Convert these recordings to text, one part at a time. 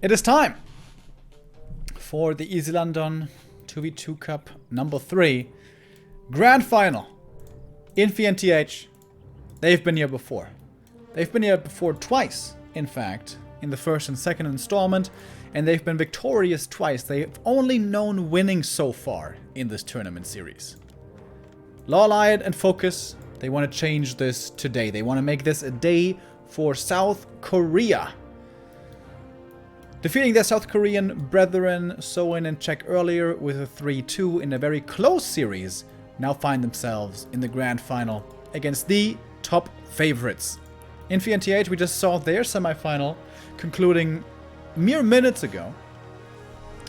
It is time for the Isilandon 2v2 Cup number 3 Grand Final. Infi and TH, they've been here before. They've been here before twice, in fact, in the first and second installment, and they've been victorious twice. They've only known winning so far in this tournament series. LawLiet and FoCuS, they want to change this today. They want to make this a day for South Korea. Defeating their South Korean brethren Soin and Czech earlier with a 3-2 in a very close series, now find themselves in the grand final against the top favorites. Infi and TH, we just saw their semifinal concluding mere minutes ago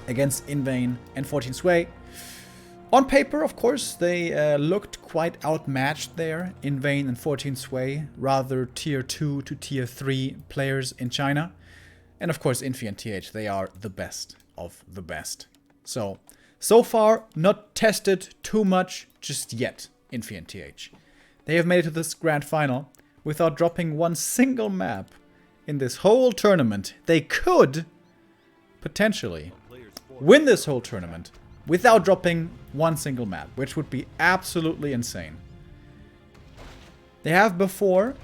against Invain and 14 Sway. On paper, of course, they looked quite outmatched there, Invain and 14 Sway, rather tier 2 to tier 3 players in China. And of course, Infi and TH, they are the best of the best. So far, not tested too much just yet, Infi and TH. They have made it to this grand final without dropping one single map in this whole tournament. They could potentially win this whole tournament without dropping one single map, which would be absolutely insane. They have before,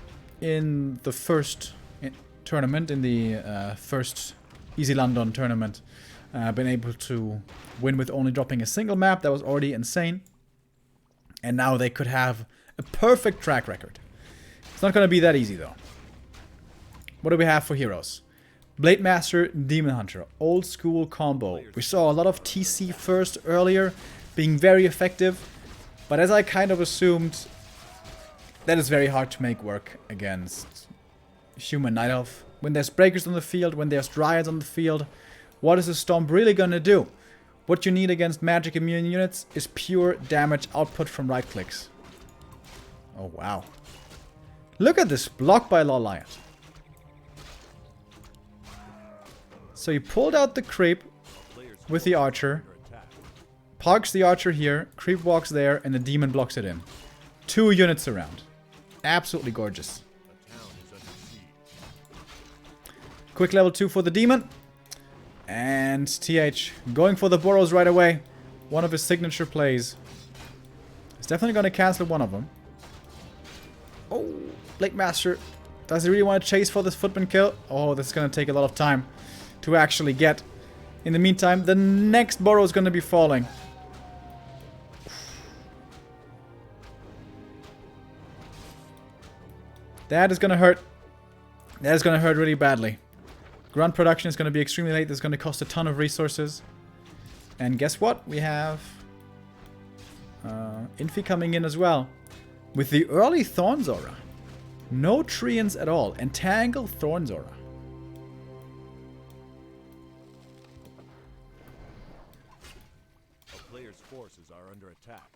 in the first tournament, in the first Isilandon tournament, been able to win with only dropping a single map. That was already insane. And now they could have a perfect track record. It's not going to be that easy, though. What do we have for heroes? Blade Master, Demon Hunter, old school combo. We saw a lot of TC first earlier, being very effective. But as I kind of assumed, that is very hard to make work against human Night Elf. When there's breakers on the field, when there's dryads on the field, what is a Stomp really gonna do? What you need against magic immune units is pure damage output from right clicks. Oh wow. Look at this block by LawLiet. So he pulled out the creep with the archer, parks the archer here, creep walks there, and the demon blocks it in. 2 units around. Absolutely gorgeous. Quick level 2 for the demon. And TH going for the burrows right away. One of his signature plays. He's definitely going to cancel one of them. Oh, Blade Master. Does he really want to chase for this footman kill? Oh, this is going to take a lot of time to actually get. In the meantime, the next burrow is going to be falling. That is going to hurt. That is going to hurt really badly. Grunt production is going to be extremely late. This is going to cost a ton of resources. And guess what? We have Infi coming in as well. With the early Thorns Aura. No Treants at all. Entangled Thorns Aura. A player's forces are under attack.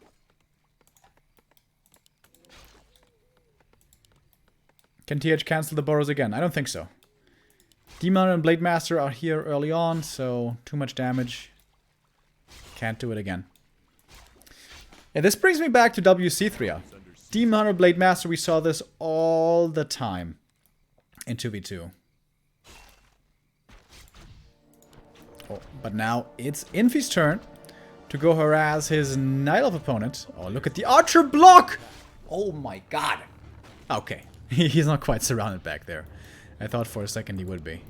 Can TH cancel the burrows again? I don't think so. Demon and Blade Master are here early on, so too much damage. Can't do it again. Yeah, this brings me back to WC3. Demon Hunter, Blade Master, we saw this all the time in 2v2. Oh, but now it's Infi's turn to go harass his Night Elf opponent. Oh, look at the archer block! Oh my god. Okay, he's not quite surrounded back there. I thought for a second he would be.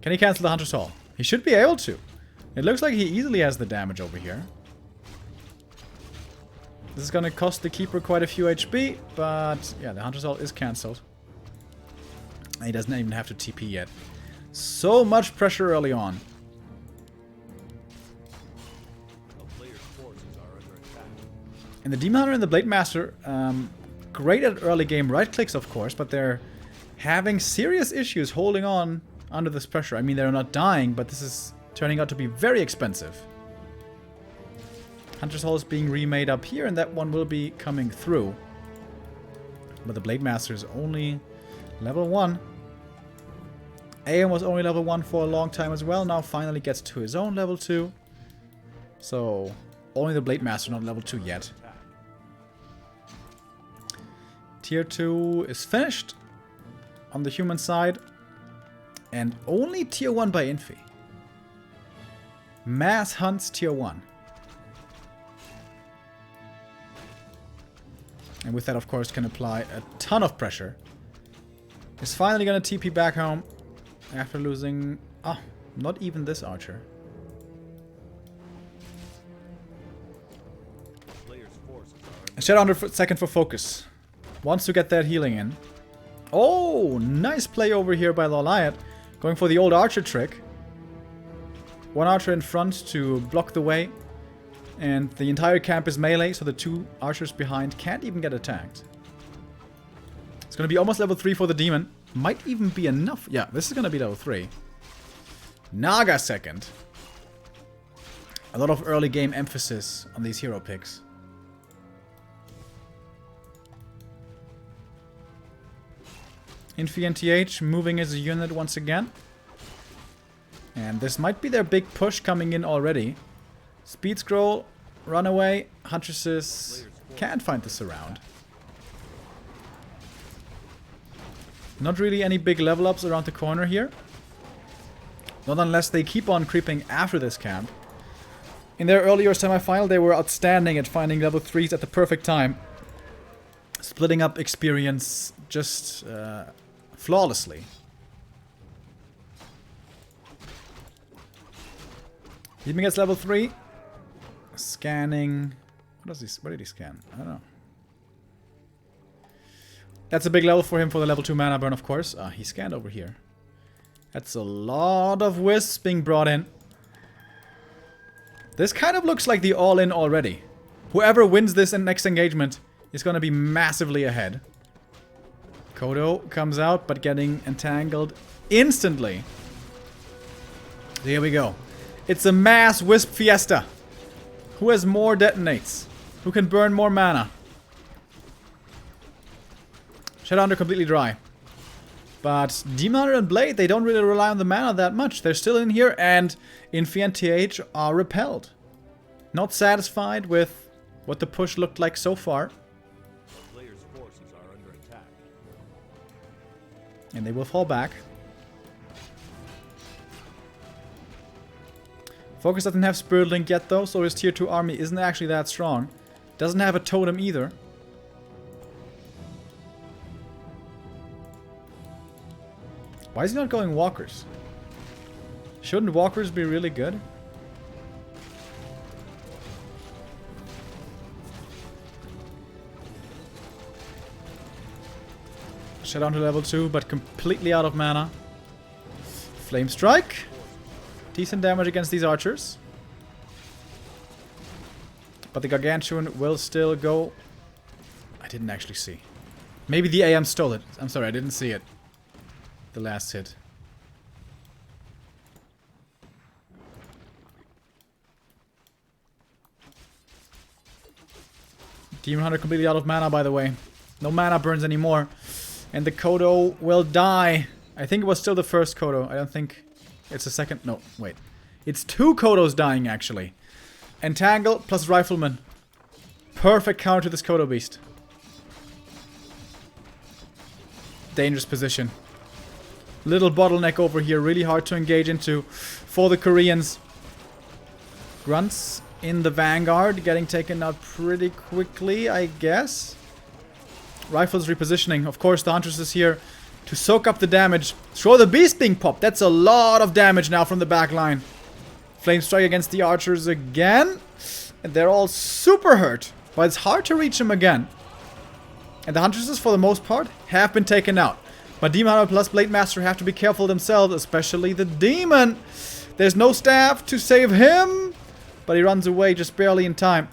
Can he cancel the Hunter's Hall? He should be able to. It looks like he easily has the damage over here. This is going to cost the Keeper quite a few HP, but yeah, the Hunter's Hall is cancelled. And he doesn't even have to TP yet. So much pressure early on. And the Demon Hunter and the Blade Master, great at early game right clicks, of course, but they're having serious issues holding on under this pressure. I mean, they're not dying, but this is turning out to be very expensive. Hunter's Hall is being remade up here, and that one will be coming through. But the Blade Master is only level 1. AM was only level 1 for a long time as well. Now finally gets to his own level 2. So, only the Blade Master, not level 2 yet. Tier 2 is finished. on the human side. And only tier 1 by Infi. Mass hunts tier 1. And with that, of course, can apply a ton of pressure. Is finally going to TP back home after losing... Ah, not even this archer. Shadowhunter second for FoCuS. Wants to get that healing in. Oh, nice play over here by LawLiet. Going for the old archer trick. One archer in front to block the way. And the entire camp is melee, so the two archers behind can't even get attacked. It's going to be almost level 3 for the demon. Might even be enough. Yeah, this is going to be level 3. Naga second. A lot of early game emphasis on these hero picks. Infi and TH moving as a unit once again. And this might be their big push coming in already. Speed scroll, runaway, Huntresses can't find the surround. Not really any big level ups around the corner here. Not unless they keep on creeping after this camp. In their earlier semi-final, they were outstanding at finding level 3s at the perfect time. Splitting up experience just flawlessly. Demon gets level 3. Scanning. What did he scan? I don't know. That's a big level for him for the level 2 mana burn, of course. He scanned over here. That's a lot of wisps being brought in. This kind of looks like the all-in already. Whoever wins this next engagement is going to be massively ahead. Cotto comes out, but getting entangled instantly. Here we go. It's a mass wisp fiesta. Who has more detonates? Who can burn more mana? Shadowhunter completely dry. But Demon Hunter and Blade, they don't really rely on the mana that much. They're still in here, and Infi and TH are repelled. Not satisfied with what the push looked like so far. Players' forces are under attack. And they will fall back. FoCuS doesn't have Spirit Link yet though, so his tier 2 army isn't actually that strong. Doesn't have a totem either. Why is he not going walkers? Shouldn't walkers be really good? Shut down to level 2, but completely out of mana. Flame Strike. Decent damage against these archers. But the Gargantuan will still go... I didn't actually see. Maybe the AM stole it. I'm sorry, I didn't see it. The last hit. Demon Hunter completely out of mana, by the way. No mana burns anymore. And the Cotto will die. I think it was still the first Cotto. I don't think it's the second. No, wait. It's 2 Cottos dying, actually. Entangle plus Rifleman. Perfect counter to this Cotto beast. Dangerous position. Little bottleneck over here. Really hard to engage into for the Koreans. Grunts in the Vanguard. Getting taken out pretty quickly, I guess. Rifles repositioning. Of course, the Huntress is here to soak up the damage. Throw the beast being popped. That's a lot of damage now from the back line. Flame Strike against the archers again. And they're all super hurt. But it's hard to reach them again. And the Huntresses, for the most part, have been taken out. But Demon Hunter plus Blade Master have to be careful themselves, especially the Demon. There's no staff to save him. But he runs away just barely in time.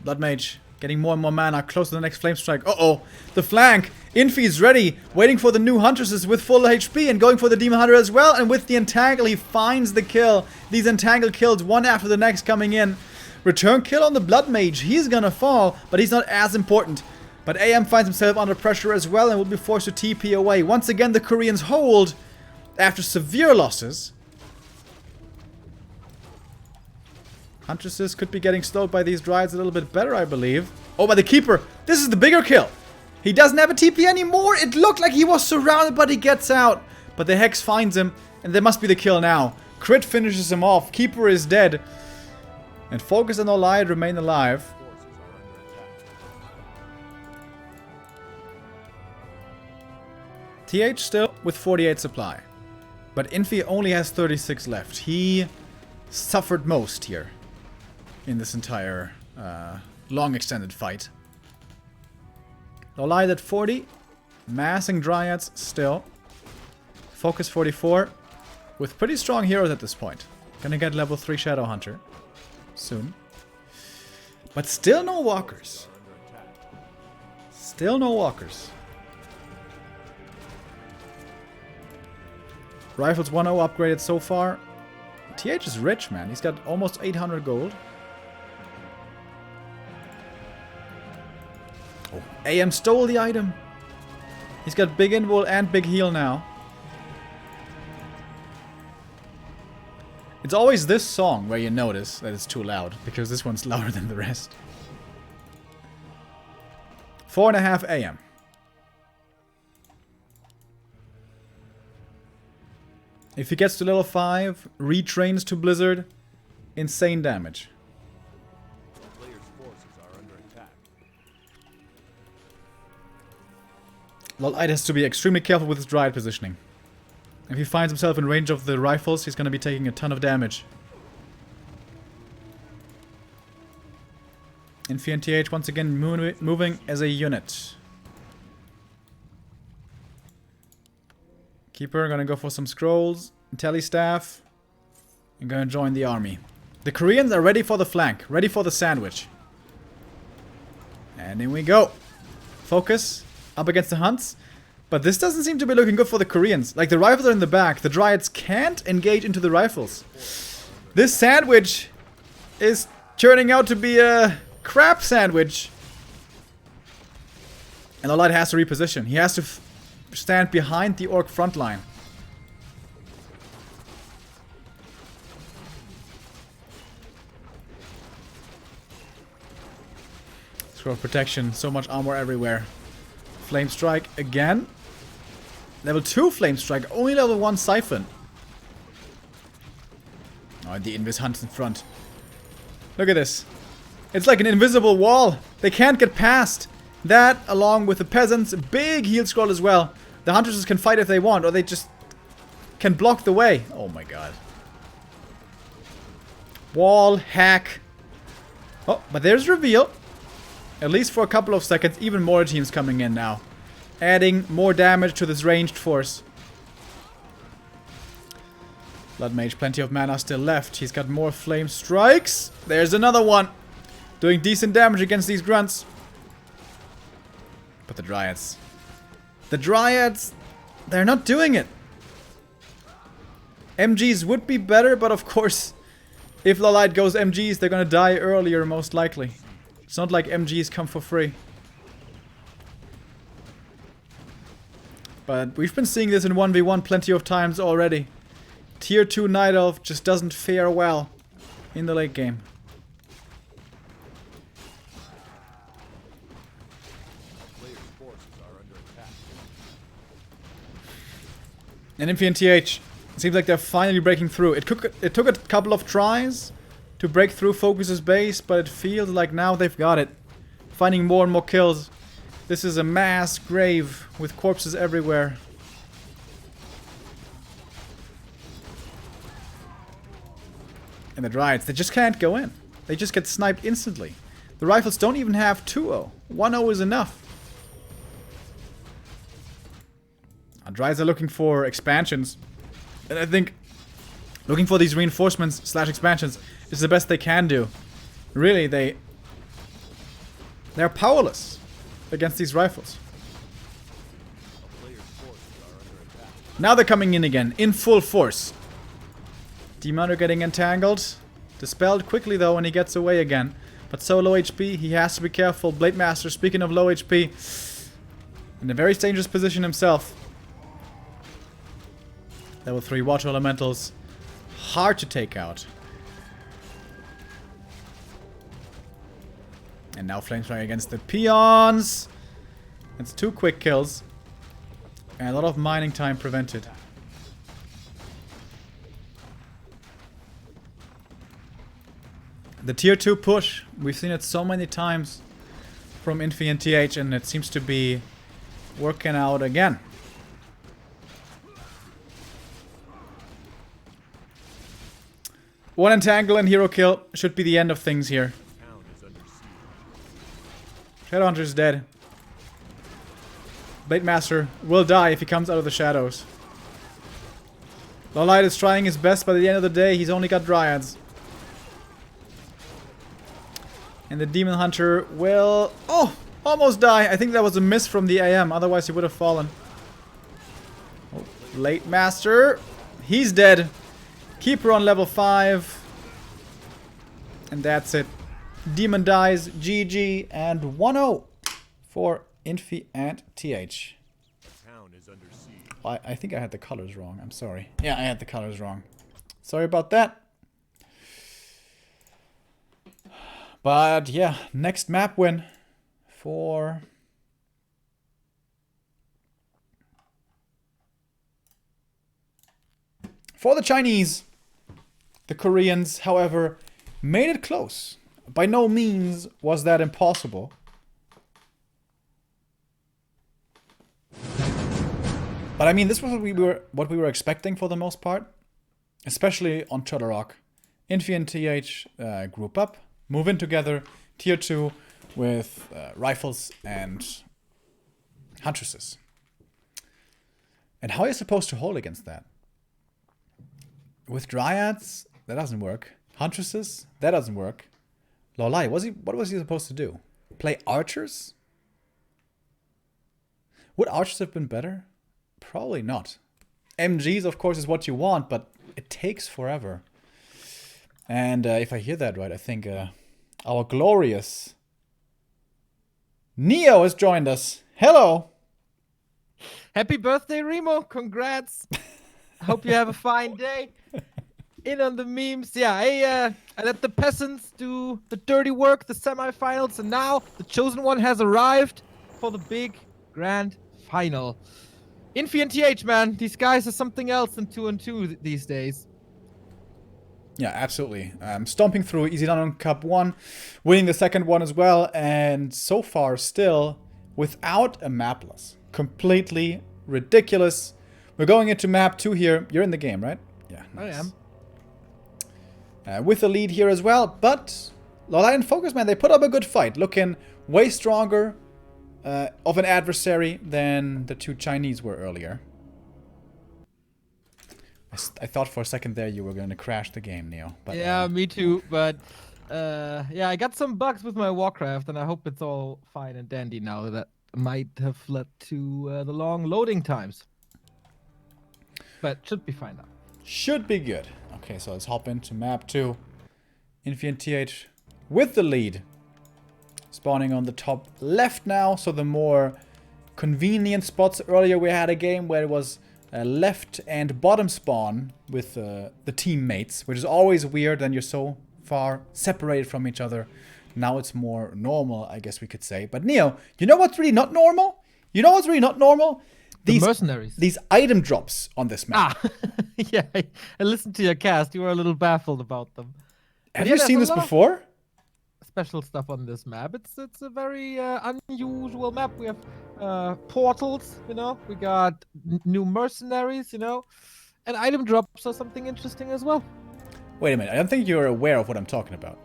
Blood Mage getting more and more mana, close to the next Flame Strike. Uh-oh, the flank. Infi is ready, waiting for the new Huntresses with full HP and going for the Demon Hunter as well. And with the Entangle, he finds the kill. These Entangle kills, one after the next coming in. Return kill on the Blood Mage. He's gonna fall, but he's not as important. But AM finds himself under pressure as well and will be forced to TP away. Once again, the Koreans hold after severe losses. Huntresses could be getting slowed by these Dryades a little bit better, I believe. Oh, by the Keeper. This is the bigger kill. He doesn't have a TP anymore. It looked like he was surrounded, but he gets out. But the Hex finds him, and there must be the kill now. Crit finishes him off. Keeper is dead. And FoCuS and LawLiet remain alive. TH still with 48 supply. But Infi only has 36 left. He suffered most here in this entire long extended fight. LawLiet at 40. Massing Dryads still. FoCuS 44. With pretty strong heroes at this point. Gonna get level 3 Shadow Hunter soon. But still no walkers. Still no walkers. Rifles 1-0 upgraded so far. TH is rich, man. He's got almost 800 gold. Oh, AM stole the item. He's got big invul and big heal now. It's always this song where you notice that it's too loud, because this one's louder than the rest. 4.5 AM. If he gets to level 5, retrains to Blizzard, insane damage. The player's forces are under attack. LawLiet has to be extremely careful with his Dryad positioning. If he finds himself in range of the rifles, he's going to be taking a ton of damage. Infi and TH once again moving as a unit. Keeper gonna go for some scrolls, telestaff, and gonna join the army. The Koreans are ready for the flank, ready for the sandwich. And in we go. FoCuS up against the Hunts. But this doesn't seem to be looking good for the Koreans. Like, the rifles are in the back. The Dryads can't engage into the rifles. This sandwich is turning out to be a crap sandwich. And LawLiet has to reposition. He has to stand behind the Orc front line. Scroll protection. So much armor everywhere. Flame Strike again. Level 2 Flame Strike, only level 1 Siphon. Oh, and the Invis Hunt in front. Look at this. It's like an invisible wall. They can't get past. That, along with the Peasants, big heal scroll as well. The Hunters can fight if they want, or they just can block the way. Oh my god. Wall, hack. Oh, but there's reveal. At least for a couple of seconds. Even more teams coming in now. Adding more damage to this ranged force. Blood Mage, plenty of mana still left. He's got more flame strikes. There's another one. Doing decent damage against these grunts. But the Dryads. The Dryads, they're not doing it. MGs would be better, but of course, if LawLiet goes MGs, they're gonna die earlier, most likely. It's not like MGs come for free. But we've been seeing this in 1v1 plenty of times already. Tier 2 Night Elf just doesn't fare well in the late game. Player's forces are under attack. And Infi and TH, it seems like they're finally breaking through. It took a couple of tries to break through FoCuS's base, but it feels like now they've got it. Finding more and more kills. This is a mass grave with corpses everywhere. And the Dryads, they just can't go in. They just get sniped instantly. The rifles don't even have 2-0. 1-0 is enough. Our Dryads are looking for expansions. And I think looking for these reinforcements / expansions is the best they can do. Really, they're powerless against these rifles. Player's forces are under attack. Now they're coming in again, in full force. Demon are getting entangled. Dispelled quickly though when he gets away again. But so low HP, he has to be careful. Blade Master, speaking of low HP, in a very dangerous position himself. Level 3 Water Elementals. Hard to take out. And now Flamestrike against the Peons. It's 2 quick kills. And a lot of mining time prevented. The tier 2 push, we've seen it so many times from Infi and TH, and it seems to be working out again. One entangle and hero kill should be the end of things here. Shadowhunter's dead. Blade Master will die if he comes out of the shadows. LawLiet is trying his best, but at the end of the day, he's only got Dryads. And the Demon Hunter will... Oh! Almost die. I think that was a miss from the AM, otherwise he would have fallen. Oh, Blade Master. He's dead. Keeper on level 5. And that's it. Demon dies. GG. And 1-0 for Infi and TH. I think I had the colors wrong. I'm sorry. Yeah, I had the colors wrong. Sorry about that. But yeah, next map win for... For the Chinese. The Koreans, however, made it close. By no means was that impossible. But I mean, this was what we were expecting for the most part. Especially on Chodorok. Infi and TH group up, move in together, tier 2 with rifles and huntresses. And how are you supposed to hold against that? With Dryads, that doesn't work. Huntresses, that doesn't work. LawLiet, what was he supposed to do? Play archers? Would archers have been better? Probably not. MGs, of course, is what you want, but it takes forever. And if I hear that right, I think our glorious Neo has joined us. Hello! Happy birthday, Remo! Congrats! Hope you have a fine day. In on the memes. Yeah, I let the peasants do the dirty work, the semifinals, and now the chosen one has arrived for the big grand final. Infi and TH, man, these guys are something else than 2-2 these days. Yeah, absolutely. Stomping through Isilandon Cup 1, winning the second one as well, and so far still without a mapless. Completely ridiculous. We're going into map 2 here. You're in the game, right? Yeah, nice. I am. With the lead here as well, but LawLiet and FoCuS, man, they put up a good fight. Looking way stronger of an adversary than the 2 Chinese were earlier. I thought for a second there you were going to crash the game, Neo. But, yeah, me too. But yeah, I got some bugs with my Warcraft, and I hope it's all fine and dandy now. That might have led to the long loading times. But should be fine now. Should be good. Okay, so let's hop into map 2. Infi and TH with the lead. Spawning on the top left now, so the more convenient spots. Earlier we had a game where it was left and bottom spawn with the teammates, which is always weird and you're so far separated from each other. Now it's more normal, I guess we could say. But Neo, you know what's really not normal? You know what's really not normal? The mercenaries. These item drops on this map. Ah, yeah, I listened to your cast. You were a little baffled about them. Have you seen this before? Special stuff on this map. It's a very unusual map. We have portals, you know. We got new mercenaries, you know, and item drops are something interesting as well. Wait a minute. I don't think you're aware of what I'm talking about.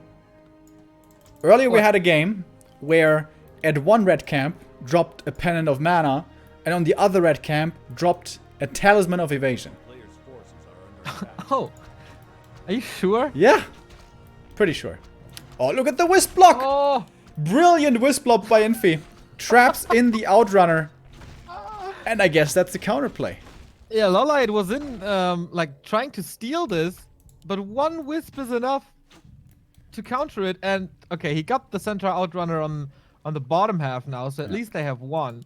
Earlier we had a game where at one red camp dropped a pennant of mana, and on the other red camp dropped a talisman of evasion. Oh, are you sure? Yeah, pretty sure. Oh, look at the wisp block! Oh, brilliant wisp block by Infi. Traps in the outrunner. And I guess that's the counterplay. Yeah, LawLiet was in, like, trying to steal this, but one wisp is enough to counter it. And, okay, he got the center outrunner on the bottom half now, so at least they have one.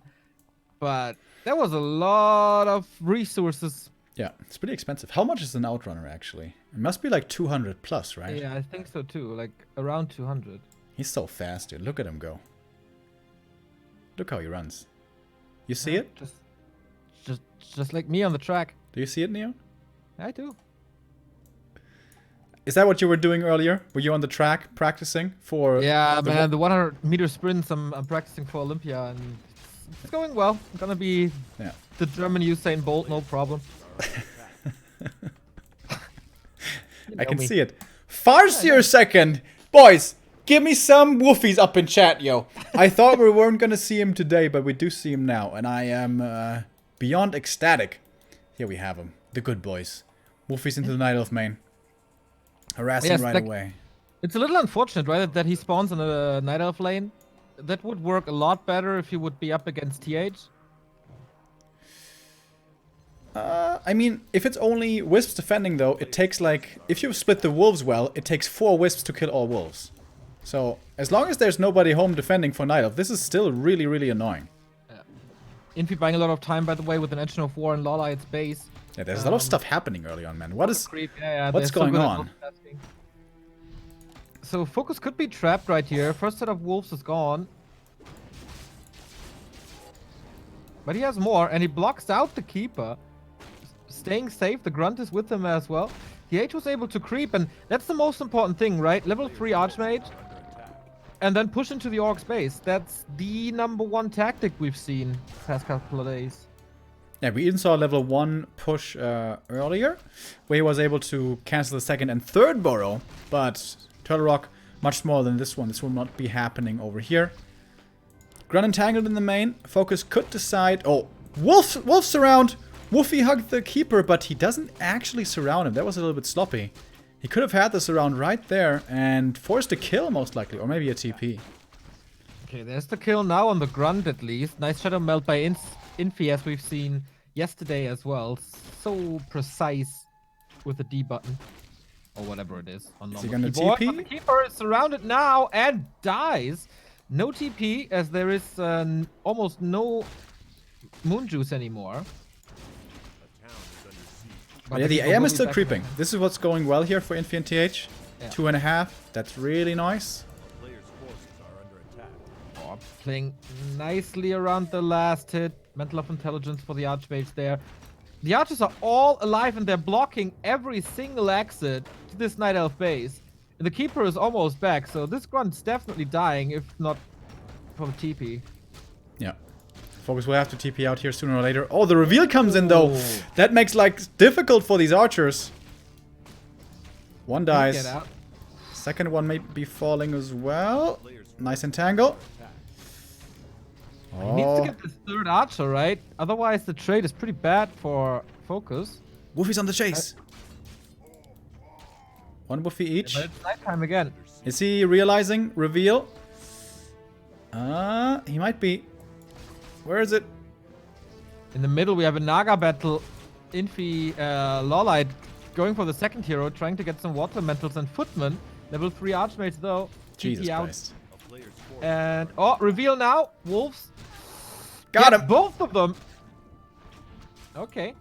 But there was a lot of resources. Yeah, it's pretty expensive. How much is an outrunner, actually? It must be like 200 plus, right? Yeah, I think so too. Like around 200. He's so fast, dude. Look at him go. Look how he runs. You see it? Just like me on the track. Do you see it, Neo? I do. Is that what you were doing earlier? Were you on the track practicing for? Yeah, man. The 100-meter sprints I'm practicing for Olympia, and it's going well. I'm gonna be the German Usain Bolt, no problem. I can see it. Farsier second, boys. Give me some woofies up in chat, yo. I thought we weren't gonna see him today, but we do see him now, and I am beyond ecstatic. Here we have him, the good boys. Woofies into the Night Elf main. Harassing right away. It's a little unfortunate, right, that he spawns in a Night Elf lane. That would work a lot better if he would be up against TH. I mean, if it's only Wisps defending, though, it takes like... If you split the Wolves well, it takes 4 Wisps to kill all Wolves. So, as long as there's nobody home defending for Night Elf, this is still really, really annoying. Infi buying a lot of time, by the way, with an Engine of War and LawLiet's base. Yeah, there's a lot of stuff happening early on, man. What is... what's so going on? So, FoCuS could be trapped right here. First set of Wolves is gone. But he has more, and he blocks out the Keeper. Staying safe, the Grunt is with him as well. TH was able to creep, and that's the most important thing, right? Level 3 Archmage, and then push into the Orc's base. That's the #1 tactic we've seen the past couple of days. Yeah, we even saw a level 1 push earlier, where he was able to cancel the second and third burrow, but Turtle Rock, much smaller than this one. This will not be happening over here. Grunt entangled in the main. FoCuS could decide... Oh, Wolf surround! Woofy hugged the Keeper, but he doesn't actually surround him. That was a little bit sloppy. He could have had the surround right there and forced a kill, most likely. Or maybe a TP. Okay, there's the kill now on the Grunt, at least. Nice Shadow Melt by Infi, as we've seen yesterday as well. So precise with the D button. Or whatever it is. On is he gonna TP? But the Keeper is surrounded now and dies. No TP, as there is almost no Moon Juice anymore. But yeah, the AM is still creeping. This is what's going well here for Infi and TH. Yeah. 2.5. That's really nice. Oh, playing nicely around the last hit. Mental of Intelligence for the Archmage there. The Archers are all alive and they're blocking every single exit to this Night Elf base. And the Keeper is almost back, so this Grunt's definitely dying, if not from TP. Yeah. FoCuS will have to TP out here sooner or later. Oh, the reveal comes in, though. That makes life difficult for these archers. One dies. Second one may be falling as well. Nice entangle. He needs to get this third archer, right? Otherwise, the trade is pretty bad for FoCuS. Woofy's on the chase. One Woofy each. But it's nighttime again. Is he realizing? Reveal? He might be. Where is it? In the middle, we have a Naga battle. Infi, LawLiet going for the second hero, trying to get some water mentals and footmen. Level 3 archmages though. Jesus Christ. And reveal now. Wolves. Got him. Both of them. Okay.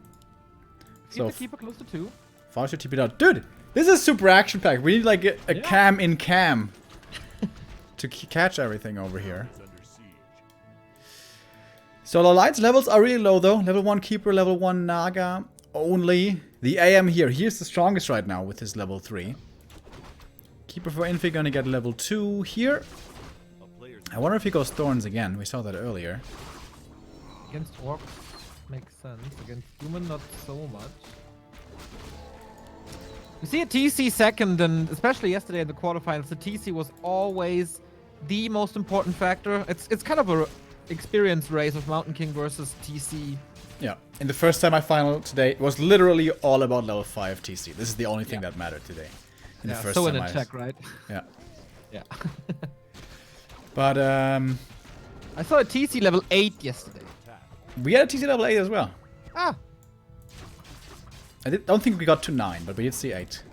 So the Keeper close to 2. Far should TP out. Dude, this is super action packed. We need like a cam in cam to catch everything over here. So LawLiet's levels are really low though. Level 1 Keeper, level 1 Naga only. The AM here. He's the strongest right now with his level 3. Keeper for Infi gonna get level 2 here. I wonder if he goes Thorns again. We saw that earlier. Against Orcs makes sense. Against Human, not so much. You see a TC second, and especially yesterday in the quarterfinals, the TC was always the most important factor. It's kind of a experience race of Mountain King versus TC. Yeah, in the first semi-final today, it was literally all about level 5 TC. This is the only thing that mattered today. In the first so in a check, right? Yeah. Yeah. But, I saw a TC level 8 yesterday. We had a TC level 8 as well. Ah. I don't think we got to 9, but we did see 8.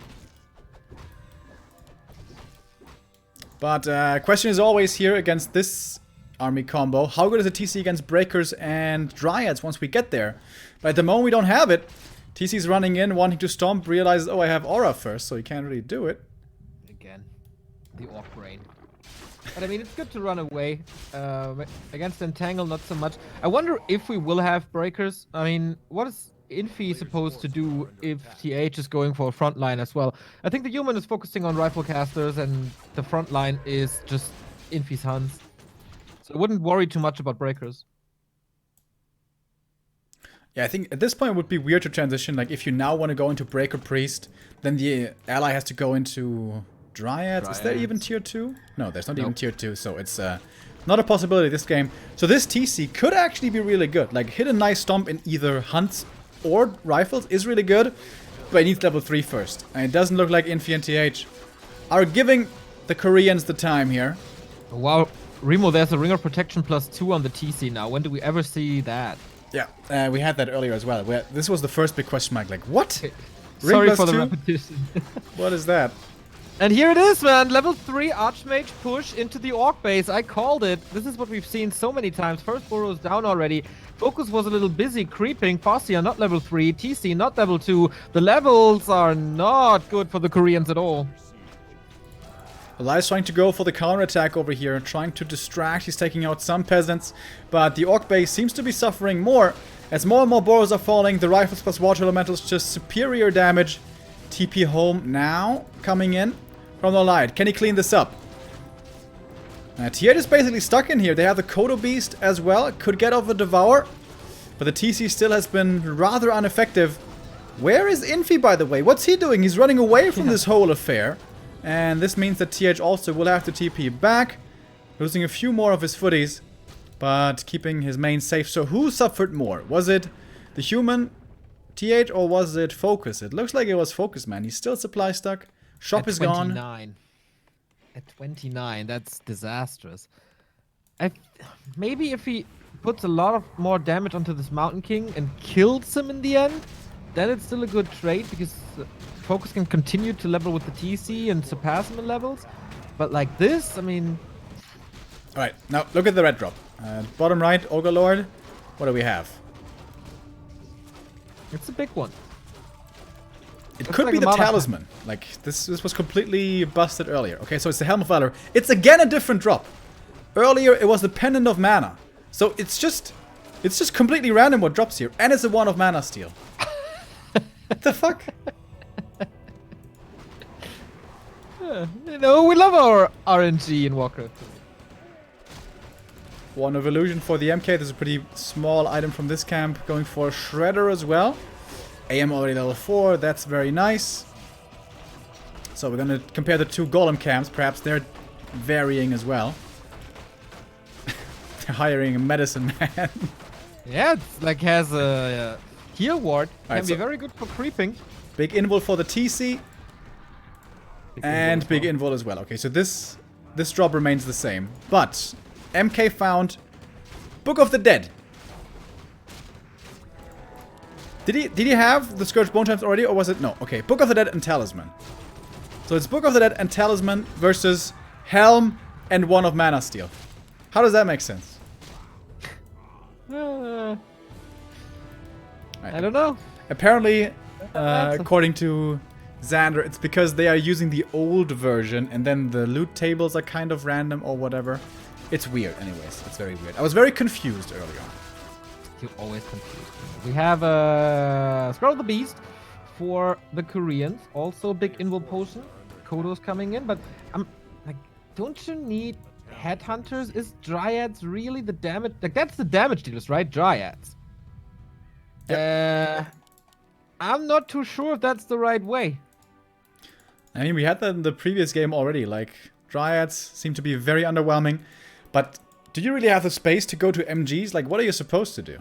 But, question is always here against this army combo. How good is a TC against Breakers and Dryads once we get there? But at the moment we don't have it. TC's running in, wanting to stomp, realizes, oh, I have Aura first, so he can't really do it. Again, the Orc brain. But I mean, it's good to run away. Against Entangle, not so much. I wonder if we will have breakers. I mean, what is Infi supposed to do if TH is going for a front line as well? I think the human is focusing on rifle casters, and the front line is just Infi's Huns. So I wouldn't worry too much about breakers. Yeah, I think at this point it would be weird to transition. Like, if you now want to go into Breaker Priest, then the ally has to go into Dryads. Is there even tier 2? No, there's not even tier 2, so it's not a possibility this game. So this TC could actually be really good. Like, hit a nice stomp in either hunts or rifles is really good, but it needs level 3 first. And it doesn't look like Infi and TH are giving the Koreans the time here. Wow, Remo, there's a Ring of Protection +2 on the TC now. When do we ever see that? Yeah, we had that earlier as well. This was the first big question mark. Like, what? Okay. Ring Sorry for the +2? repetition. What is that? And here it is, man. Level 3 Archmage push into the Orc base. I called it. This is what we've seen so many times. First Burrow's down already. FoCuS was a little busy creeping. Fosia not level 3. TC not level 2. The levels are not good for the Koreans at all. Lieth's trying to go for the counterattack over here, trying to distract. He's taking out some peasants, but the Orc base seems to be suffering more. As more and more Burrows are falling, the rifles plus water elementals just superior damage. TP home now coming in from LawLiet. Can he clean this up? TH is basically stuck in here. They have the Cotto beast as well. Could get over Devour, but the TC still has been rather ineffective. Where is Infi, by the way? What's he doing? He's running away from this whole affair. And this means that TH also will have to TP back, losing a few more of his footies, but keeping his main safe. So who suffered more? Was it the human TH or was it FoCuS? It looks like it was FoCuS, man. He's still supply stuck. Shop is gone. At 29, that's disastrous. Maybe if he puts a lot of more damage onto this Mountain King and kills him in the end, then it's still a good trade because FoCuS can continue to level with the TC and surpass him in levels. But like this, I mean... Alright, now look at the red drop. Bottom right, Ogre Lord. What do we have? It's a big one. It could be the talisman. Like, this was completely busted earlier. Okay, so it's the Helm of Valor. It's again a different drop. Earlier, it was the Pendant of Mana. So it's just completely random what drops here. And it's a 1 of Mana Steal. What the fuck? You know, we love our RNG in Warcraft. 1 of Illusion for the MK. There's a pretty small item from this camp. Going for a Shredder as well. AM already level 4. That's very nice. So we're going to compare the two Golem camps. Perhaps they're varying as well. They're hiring a medicine man. Yeah, it's like has a heal ward. Can Right, be very good for creeping. Big invul for the TC. And big invul as well. Okay, so this drop remains the same. But MK found Book of the Dead. Did he have the Scourge Bone Times already, or was it no? Okay, Book of the Dead and Talisman. So it's Book of the Dead and Talisman versus Helm and 1 of Mana Steal. How does that make sense? I don't know. Apparently, according to Xander, it's because they are using the old version and then the loot tables are kind of random or whatever. It's weird anyways. It's very weird. I was very confused early on. You're always confused. We have a Scroll of the Beast for the Koreans. Also big invul potion. Kotto's coming in, but I'm like, don't you need headhunters? Is Dryads really the damage? Like, that's the damage dealers, right? Dryads. Yep. I'm not too sure if that's the right way. I mean, we had that in the previous game already. Like, Dryads seem to be very underwhelming. But do you really have the space to go to MGs? Like, what are you supposed to do?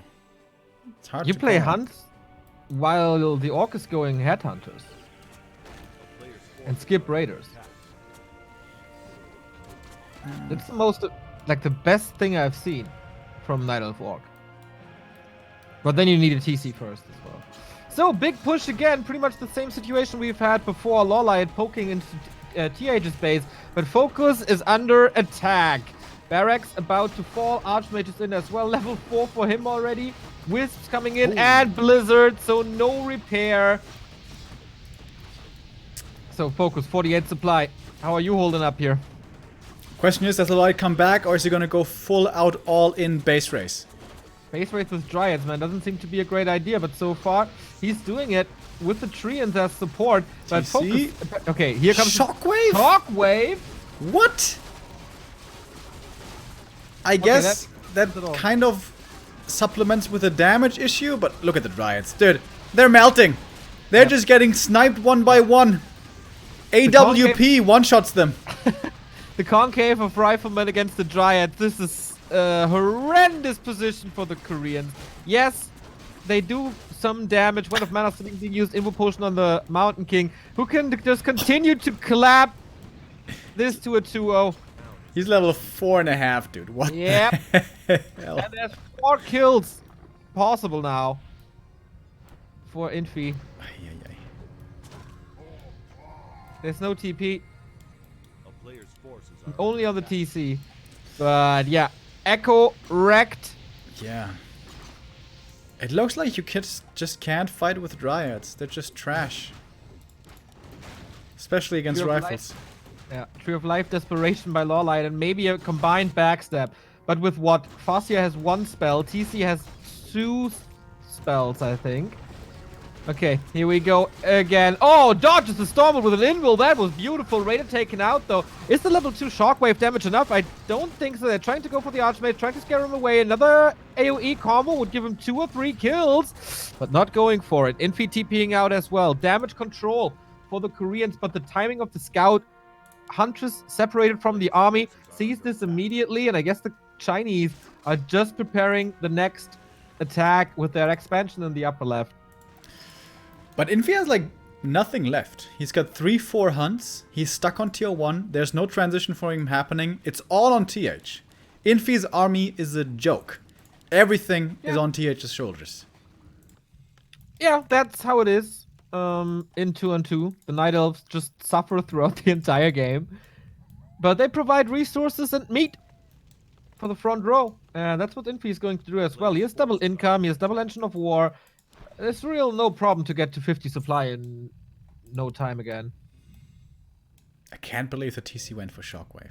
It's hard You to play call. hunts while the Orc is going headhunters. And skip raiders. It's the most, like, the best thing I've seen from Night Elf Orc. But then you need a TC first as well. So, big push again. Pretty much the same situation we've had before. LawLiet poking into TH's base. But FoCuS is under attack. Barracks about to fall. Archmage is in as well. Level 4 for him already. Wisps coming in. Ooh. And Blizzard. So, no repair. So, FoCuS, 48 supply. How are you holding up here? Question is, does LawLiet come back, or is he gonna go full out all-in base race? Base race with Dryads, man, doesn't seem to be a great idea, but so far he's doing it with the Treants as support. But TC? FoCuS. Okay, here comes Shockwave? Shockwave. What? I guess that that's it all. kind of supplements with the damage issue, but look at the Dryads. Dude, they're melting. They're Yep. just getting sniped one by one. AWP one-shots them. The concave of Riflemen against the Dryads. This is a horrendous position for the Koreans. Yes, they do some damage. One of Mana Sling being used, Invo Potion on the Mountain King, who can just continue to clap this to a 2-0. He's level 4.5, dude. What Yep. the hell? And there's 4 kills possible now for Infi. Ay, ay, ay. There's no TP, A player's forces are only on the TC. But yeah, Echo wrecked. Yeah. It looks like you kids just can't fight with Dryads. They're just trash. Especially against Tree of rifles. Yeah, Tree of Life, Desperation by LawLiet, and maybe a combined backstab. But with what? Fascia has 1 spell, TC has 2 spells, I think. Okay, here we go again. Oh, dodges the Storm with an invul. That was beautiful. Raider taken out, though. Is the level 2 shockwave damage enough? I don't think so. They're trying to go for the Archmage, trying to scare him away. Another AoE combo would give him 2 or 3 kills, but not going for it. Infi TPing out as well. Damage control for the Koreans, but the timing of the scout. Huntress separated from the army, sees this immediately, and I guess the Chinese are just preparing the next attack with their expansion in the upper left. But Infi has like nothing left. He's got 3-4 hunts. He's stuck on tier 1. There's no transition for him happening. It's all on TH. Infi's army is a joke. Everything is on TH's shoulders. Yeah, that's how it is. In 2-on-2, the Night Elves just suffer throughout the entire game. But they provide resources and meat for the front row. And that's what Infi is going to do as well. He has double income, he has double engine of war. There's real no problem to get to 50 supply in no time again. I can't believe the TC went for Shockwave.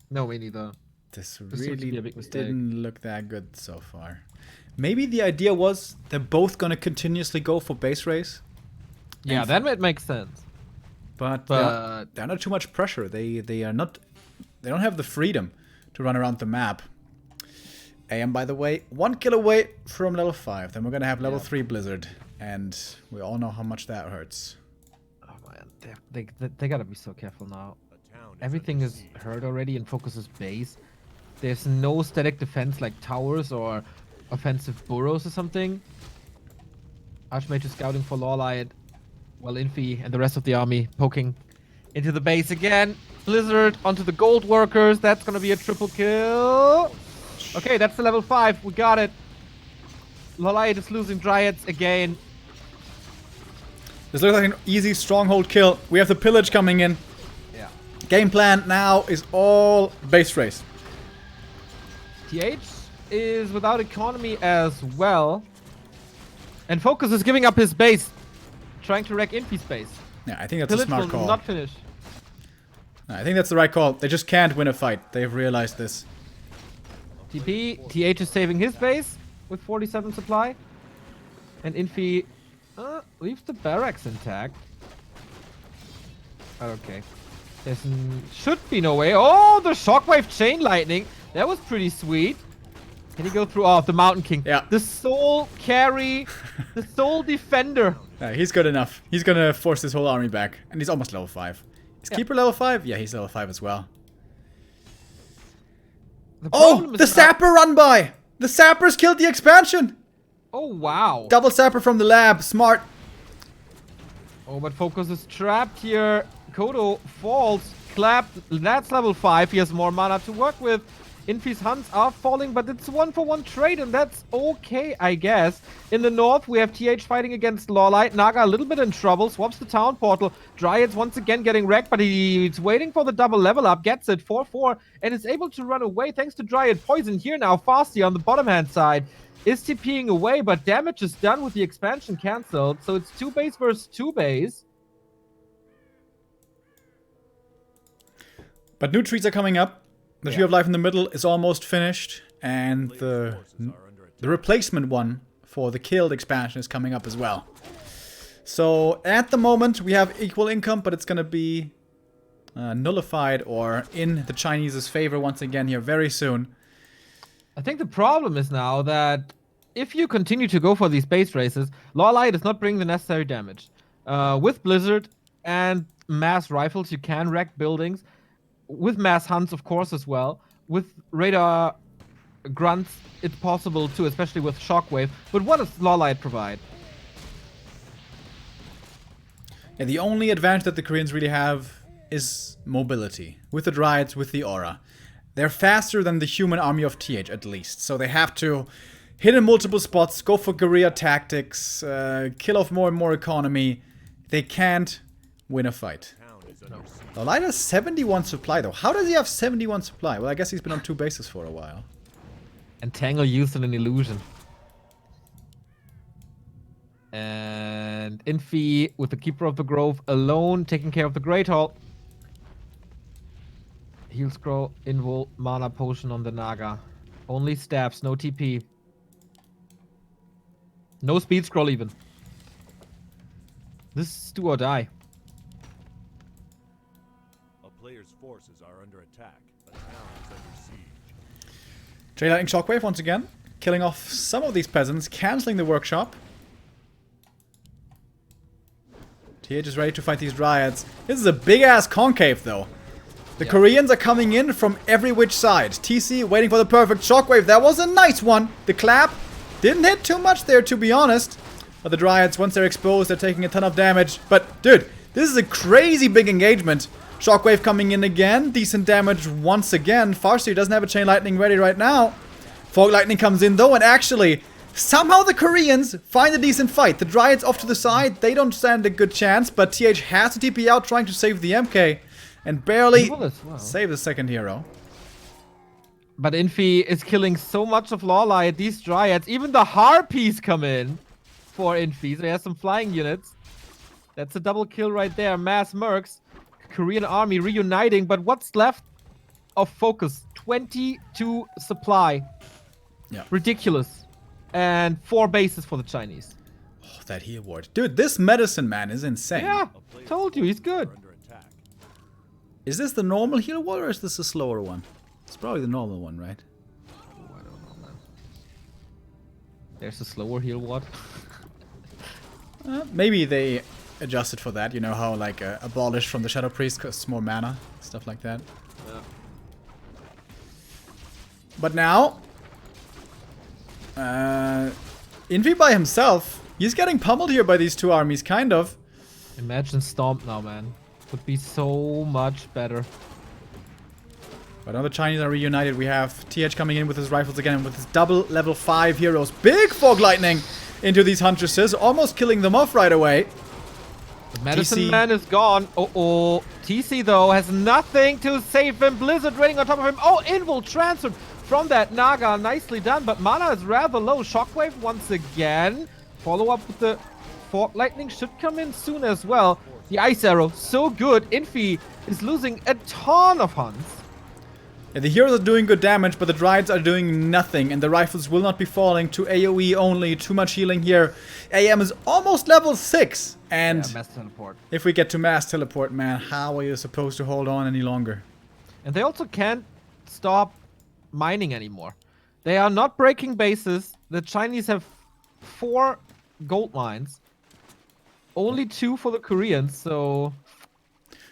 No, me neither. This looks to really be a big mistake. didn't look that good so far. Maybe the idea was they're both going to continuously go for base race. Yeah, And that might make sense. But But they're under too much pressure. They are not. They don't have the freedom to run around the map. AM, by the way, 1 kill away from level 5. Then we're gonna have level 3 Blizzard, and we all know how much that hurts. oh man, they gotta be so careful now. a town. Everything is hurt already in FoCuS's base. There's no static defense like towers or offensive burrows or something. Archmage is scouting for LawLiet, while Infi and the rest of the army poking into the base again. Blizzard onto the gold workers. That's gonna be a triple kill. Okay, that's the level 5. We got it. LawLiet is losing Dryads again. This looks like an easy stronghold kill. We have the pillage coming in. Yeah. Game plan now is all base race. TH is without economy as well. And FoCuS is giving up his base, trying to wreck Infi's base. Yeah, I think that's a Pillage smart will call. not finish. I think that's the right call. They just can't win a fight. They've realized this. TP, TH is saving his base with 47 supply. And Infi leaves the barracks intact. Okay. Should be no way. Oh, the shockwave chain lightning. That was pretty sweet. Can he go through? Oh, the Mountain King. Yeah. The soul carry. The soul defender. He's good enough. He's gonna force his whole army back. And he's almost level 5. Is Keeper level 5? Yeah, he's level 5 as well. Oh! The Sapper run by! The Sappers killed the expansion! Oh, wow. Double Sapper from the lab. Smart. Oh, but FoCuS is trapped here. Cotto falls. Clapped. That's level 5. He has more mana to work with. Infi's hunts are falling, but it's 1-for-1 trade, and that's okay, I guess. In the north, we have TH fighting against LawLiet. Naga a little bit in trouble. Swaps the town portal. Dryads once again getting wrecked, but he's waiting for the double level up. Gets it 4-4, and is able to run away thanks to Dryad Poison. Here now, Fasty on the bottom hand side is TPing away, but damage is done with the expansion cancelled. So it's 2 base versus 2 base. But new trees are coming up. The Tree of Life in the middle is almost finished, and the replacement one for the killed expansion is coming up as well. So at the moment we have equal income, but it's gonna be nullified or in the Chinese's favor once again here very soon. I think the problem is now that if you continue to go for these base races, LawLiet is not bringing the necessary damage. With Blizzard and mass rifles, you can wreck buildings. With mass hunts, of course, as well. With radar grunts, it's possible too, especially with Shockwave. But what does LawLiet provide? Yeah, the only advantage that the Koreans really have is mobility. With the Dryads, with the Aura. They're faster than the human army of TH, at least. So they have to hit in multiple spots, go for guerrilla tactics, kill off more and more economy. They can't win a fight. LawLiet has 71 supply, though. How does he have 71 supply? Well, I guess he's been on 2 bases for a while. And Tangle used an illusion. And Infi with the Keeper of the Grove alone, taking care of the Great Hall. Heal Scroll, Invul, Mana Potion on the Naga. Only stabs, no TP. No Speed Scroll even. This is do or die. A player's forces are under attack. A town is under siege. J-Lightning Shockwave once again, killing off some of these peasants, cancelling the workshop. TH is ready to fight these Dryads. This is a big-ass concave, though. The Koreans are coming in from every which side. TC waiting for the perfect shockwave. That was a nice one. The clap didn't hit too much there, to be honest. But the Dryads, once they're exposed, they're taking a ton of damage. But, dude, this is a crazy big engagement. Shockwave coming in again. Decent damage once again. Farseer doesn't have a Chain Lightning ready right now. Fog Lightning comes in, though, and actually, somehow the Koreans find a decent fight. The Dryads off to the side. They don't stand a good chance, but TH has to TP out trying to save the MK. And barely save the second hero. But Infi is killing so much of LawLiet, these Dryads. Even the Harpies come in for Infi. So he has some flying units. That's a double kill right there. Mass Mercs. Korean army reuniting. But what's left of FoCuS? 22 supply. Yeah. Ridiculous. And 4 bases for the Chinese. Oh, that heal ward. Dude, this medicine man is insane. Yeah, told you, he's good. Is this the normal heal ward or is this a slower one? It's probably the normal one, right? Oh, I don't know, man. There's a slower heal ward. Maybe they adjusted for that. You know how like abolished from the Shadow Priest costs more mana, stuff like that. Yeah. But now, Infi by himself, he's getting pummeled here by these two armies, kind of. Imagine Stomp now, man. Would be so much better. But now the Chinese are reunited. We have TH coming in with his rifles again, with his double level 5 heroes. Big Fog Lightning into these Huntresses, almost killing them off right away. The Medicine Man is gone. Uh-oh. TC, though, has nothing to save him. Blizzard raining on top of him. Oh, Invul transferred from that Naga. Nicely done, but mana is rather low. Shockwave once again. Follow up with the Fog Lightning should come in soon as well. The Ice Arrow, so good. Infi is losing a ton of hunts. Yeah, the heroes are doing good damage, but the Dryads are doing nothing, and the rifles will not be falling to AoE only. Too much healing here. AM is almost level 6, and yeah, mass teleport. If we get to mass teleport, man, how are you supposed to hold on any longer? And they also can't stop mining anymore. They are not breaking bases. The Chinese have 4 gold mines. Only 2 for the Koreans, so...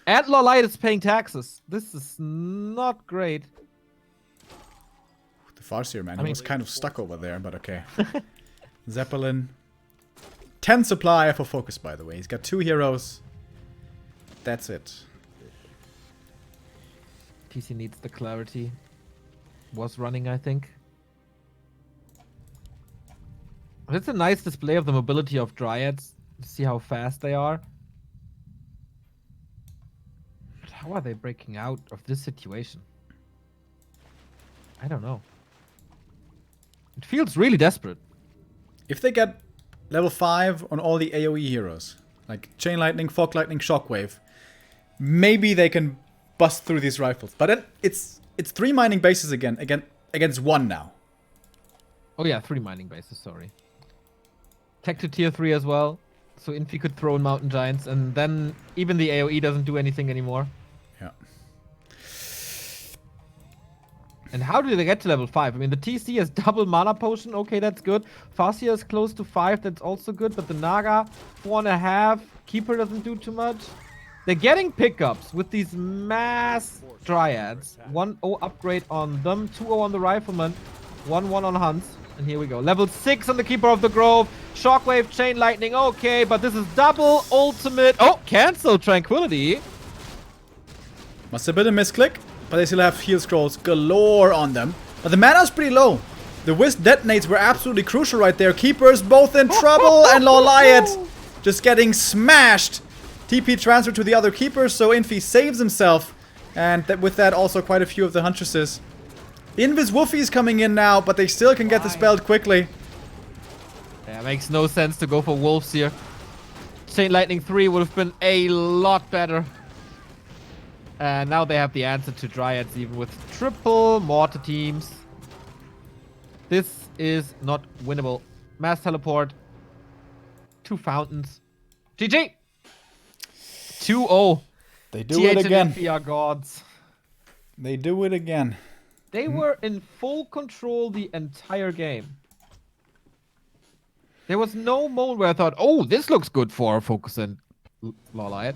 And LawLiet is paying taxes. This is not great. The Farseer, man, he was kind of stuck over there, but okay. Zeppelin. 10 supply for FoCuS, by the way. He's got 2 heroes. That's it. TC needs the clarity. Was running, I think. It's a nice display of the mobility of Dryads. See how fast they are. But how are they breaking out of this situation? I don't know. It feels really desperate. If they get level 5 on all the AoE heroes, like Chain Lightning, Fog Lightning, Shockwave, maybe they can bust through these rifles. But it's it's 3 mining bases again against 1 now. Oh yeah, 3 mining bases, sorry. Tech to tier 3 as well. So Infi could throw in Mountain Giants, and then even the AoE doesn't do anything anymore. Yeah. And how do they get to level 5? I mean, the TC has double mana potion. Okay, that's good. Farseer is close to 5. That's also good. But the Naga, 4.5. Keeper doesn't do too much. They're getting pickups with these mass Dryads. 1-0 upgrade on them. 2-0 on the Rifleman. 1-1 on Hunts. And here we go. Level 6 on the Keeper of the Grove. Shockwave, Chain Lightning. Okay, but this is double ultimate. Oh, cancel Tranquility. Must have been a misclick. But they still have heal scrolls galore on them. But the mana's pretty low. The Wisp detonates were absolutely crucial right there. Keepers both in trouble. And LawLiet just getting smashed. TP transfer to the other Keepers. So Infi saves himself. And with that also quite a few of the Huntresses. Invis Wolfie's coming in now. But they still can get dispelled quickly. Yeah, makes no sense to go for Wolves here. Chain Lightning 3 would have been a lot better. And now they have the answer to Dryads even with triple mortar teams. This is not winnable. Mass teleport. 2 fountains. GG! 2-0. They do it again. TH000 Infi are gods. They do it again. They were in full control the entire game. There was no moment where I thought, oh, this looks good for FoCuS and LawLiet.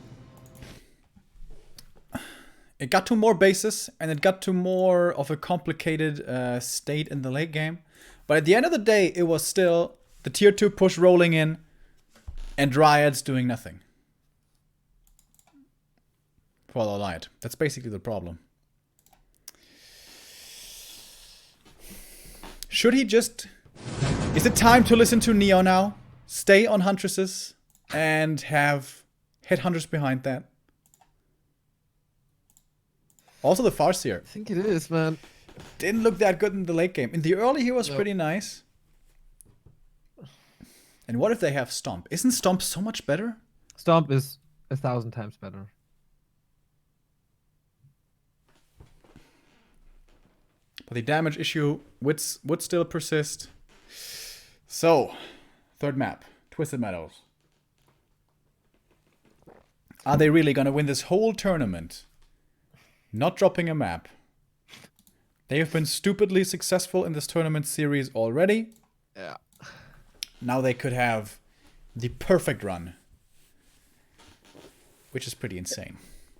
It got to more bases, and it got to more of a complicated state in the late game. But at the end of the day, it was still the tier 2 push rolling in, and Dryads doing nothing. For LawLiet. That's basically the problem. Should he just... Is it time to listen to Neo now? Stay on Huntresses, and have Headhunters behind that? Also the Farseer. I think it is, man. Didn't look that good in the late game. In the early, he was pretty nice. And what if they have Stomp? Isn't Stomp so much better? Stomp is 1,000 times better. But the damage issue would still persist. So, third map. Twisted Meadows. Are they really going to win this whole tournament? Not dropping a map. They have been stupidly successful in this tournament series already. Yeah. Now they could have the perfect run. Which is pretty insane.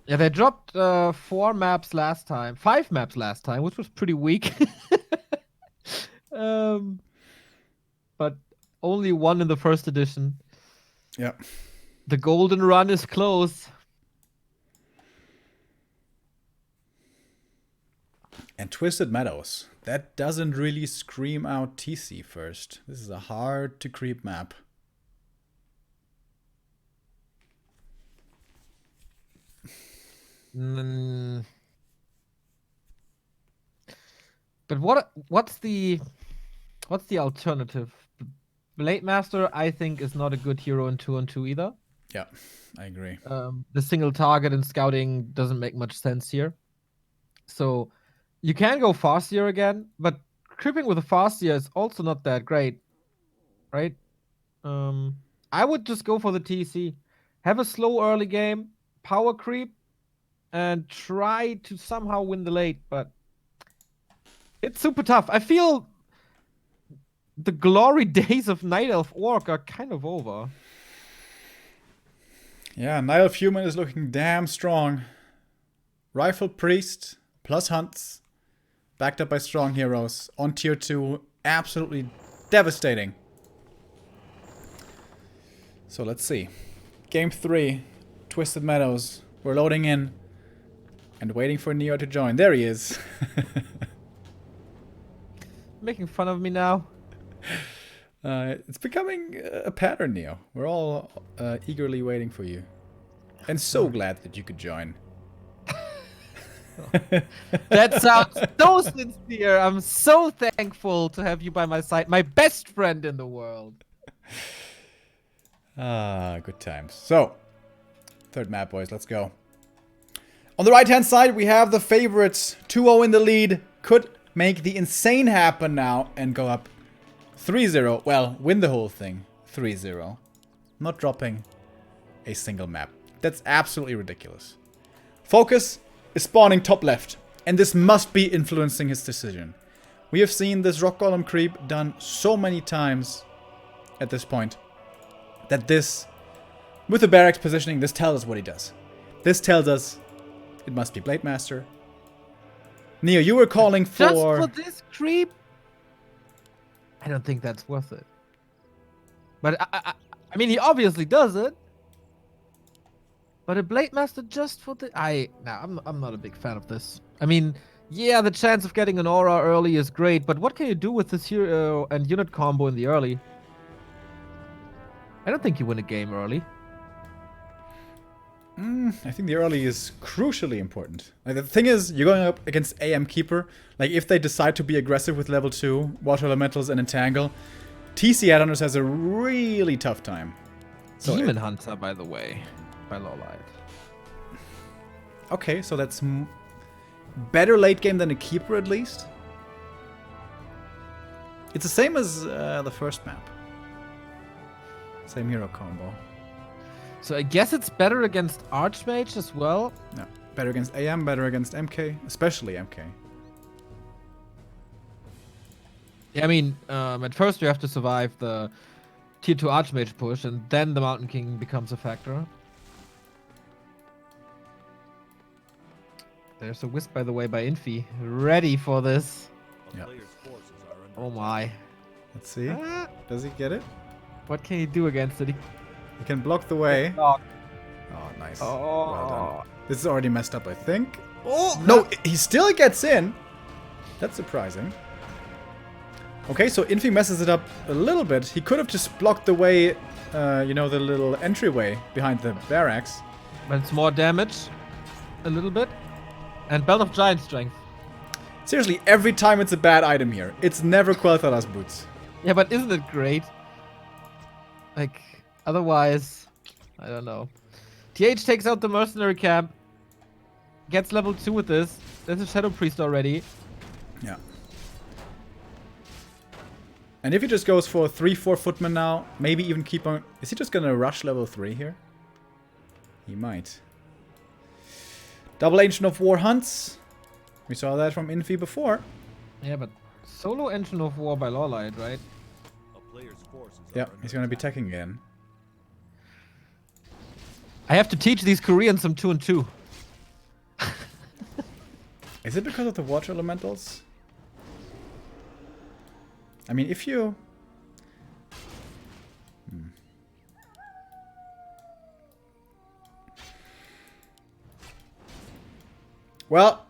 Yeah, they dropped 4 maps last time. 5 maps last time, which was pretty weak. But only 1 in the first edition. Yeah. The golden run is close. And Twisted Meadows. That doesn't really scream out TC first. This is a hard to creep map. But what's the alternative? Blade Master, I think, is not a good hero in 2-on-2 either. Yeah, I agree. The single target and scouting doesn't make much sense here. So you can go Farseer again, but creeping with a Farseer is also not that great, right? I would just go for the TC. Have a slow early game, power creep, and try to somehow win the late, but it's super tough. I feel the glory days of Night Elf Orc are kind of over. Yeah, Night Elf Human is looking damn strong. Rifle Priest plus Hunts, backed up by strong heroes on tier 2. Absolutely devastating. So let's see. Game 3, Twisted Meadows. We're loading in and waiting for Neo to join. There he is. Making fun of me now. It's becoming a pattern, Neo. We're all eagerly waiting for you. And so glad that you could join. That sounds so sincere. I'm so thankful to have you by my side. My best friend in the world. Ah, good times. So, third map, boys. Let's go. On the right-hand side, we have the favorites. 2-0 in the lead. Could make the insane happen now and go up 3-0. Well, win the whole thing. 3-0. Not dropping a single map. That's absolutely ridiculous. FoCuS is spawning top left. And this must be influencing his decision. We have seen this rock golem creep done so many times at this point. That this, with the barracks positioning, this tells us what he does. This tells us it must be Blade Master. Neo, you were calling for... Just for this creep? I don't think that's worth it. But I mean, he obviously does it. But a Blade Master just for the... I'm not a big fan of this. I mean, yeah, the chance of getting an aura early is great, but what can you do with this hero and unit combo in the early? I don't think you win a game early. I think the early is crucially important. Like, the thing is, you're going up against AM Keeper. Like, if they decide to be aggressive with level 2, Water Elementals and Entangle, TC Addoners has a really tough time. So Demon Hunter, by the way, by LawLiet. Okay, so that's better late game than a Keeper at least. It's the same as the first map. Same hero combo. So I guess it's better against Archmage as well. No, better against AM, better against MK, especially MK. Yeah, I mean, at first you have to survive the tier 2 Archmage push, and then the Mountain King becomes a factor. There's a Wisp, by the way, by Infi. Ready for this. Yeah. Oh my. Let's see. Does he get it? What can he do against it? He can block the way. Oh, Oh, nice. oh. Well done. This is already messed up, I think. Oh, No, he still gets in. That's surprising. Okay, so Infi messes it up a little bit. He could have just blocked the way, you know, the little entryway behind the barracks. But it's more damage. A little bit. And Belt of Giant Strength. Seriously, every time it's a bad item here. It's never Quel'Thala's boots. Yeah, but isn't it great? Like, otherwise, I don't know. TH takes out the mercenary camp. Gets level 2 with this. There's a Shadow Priest already. Yeah. And if he just goes for 3-4 footman now, maybe even keep on... Is he just gonna rush level 3 here? He might. Double Ancient of War hunts. We saw that from Infi before. Yeah, but solo Engine of War by LawLiet, right? Yeah, he's gonna be attacking again. I have to teach these Koreans some 2 and 2. Is it because of the water elementals? I mean, if you... Well,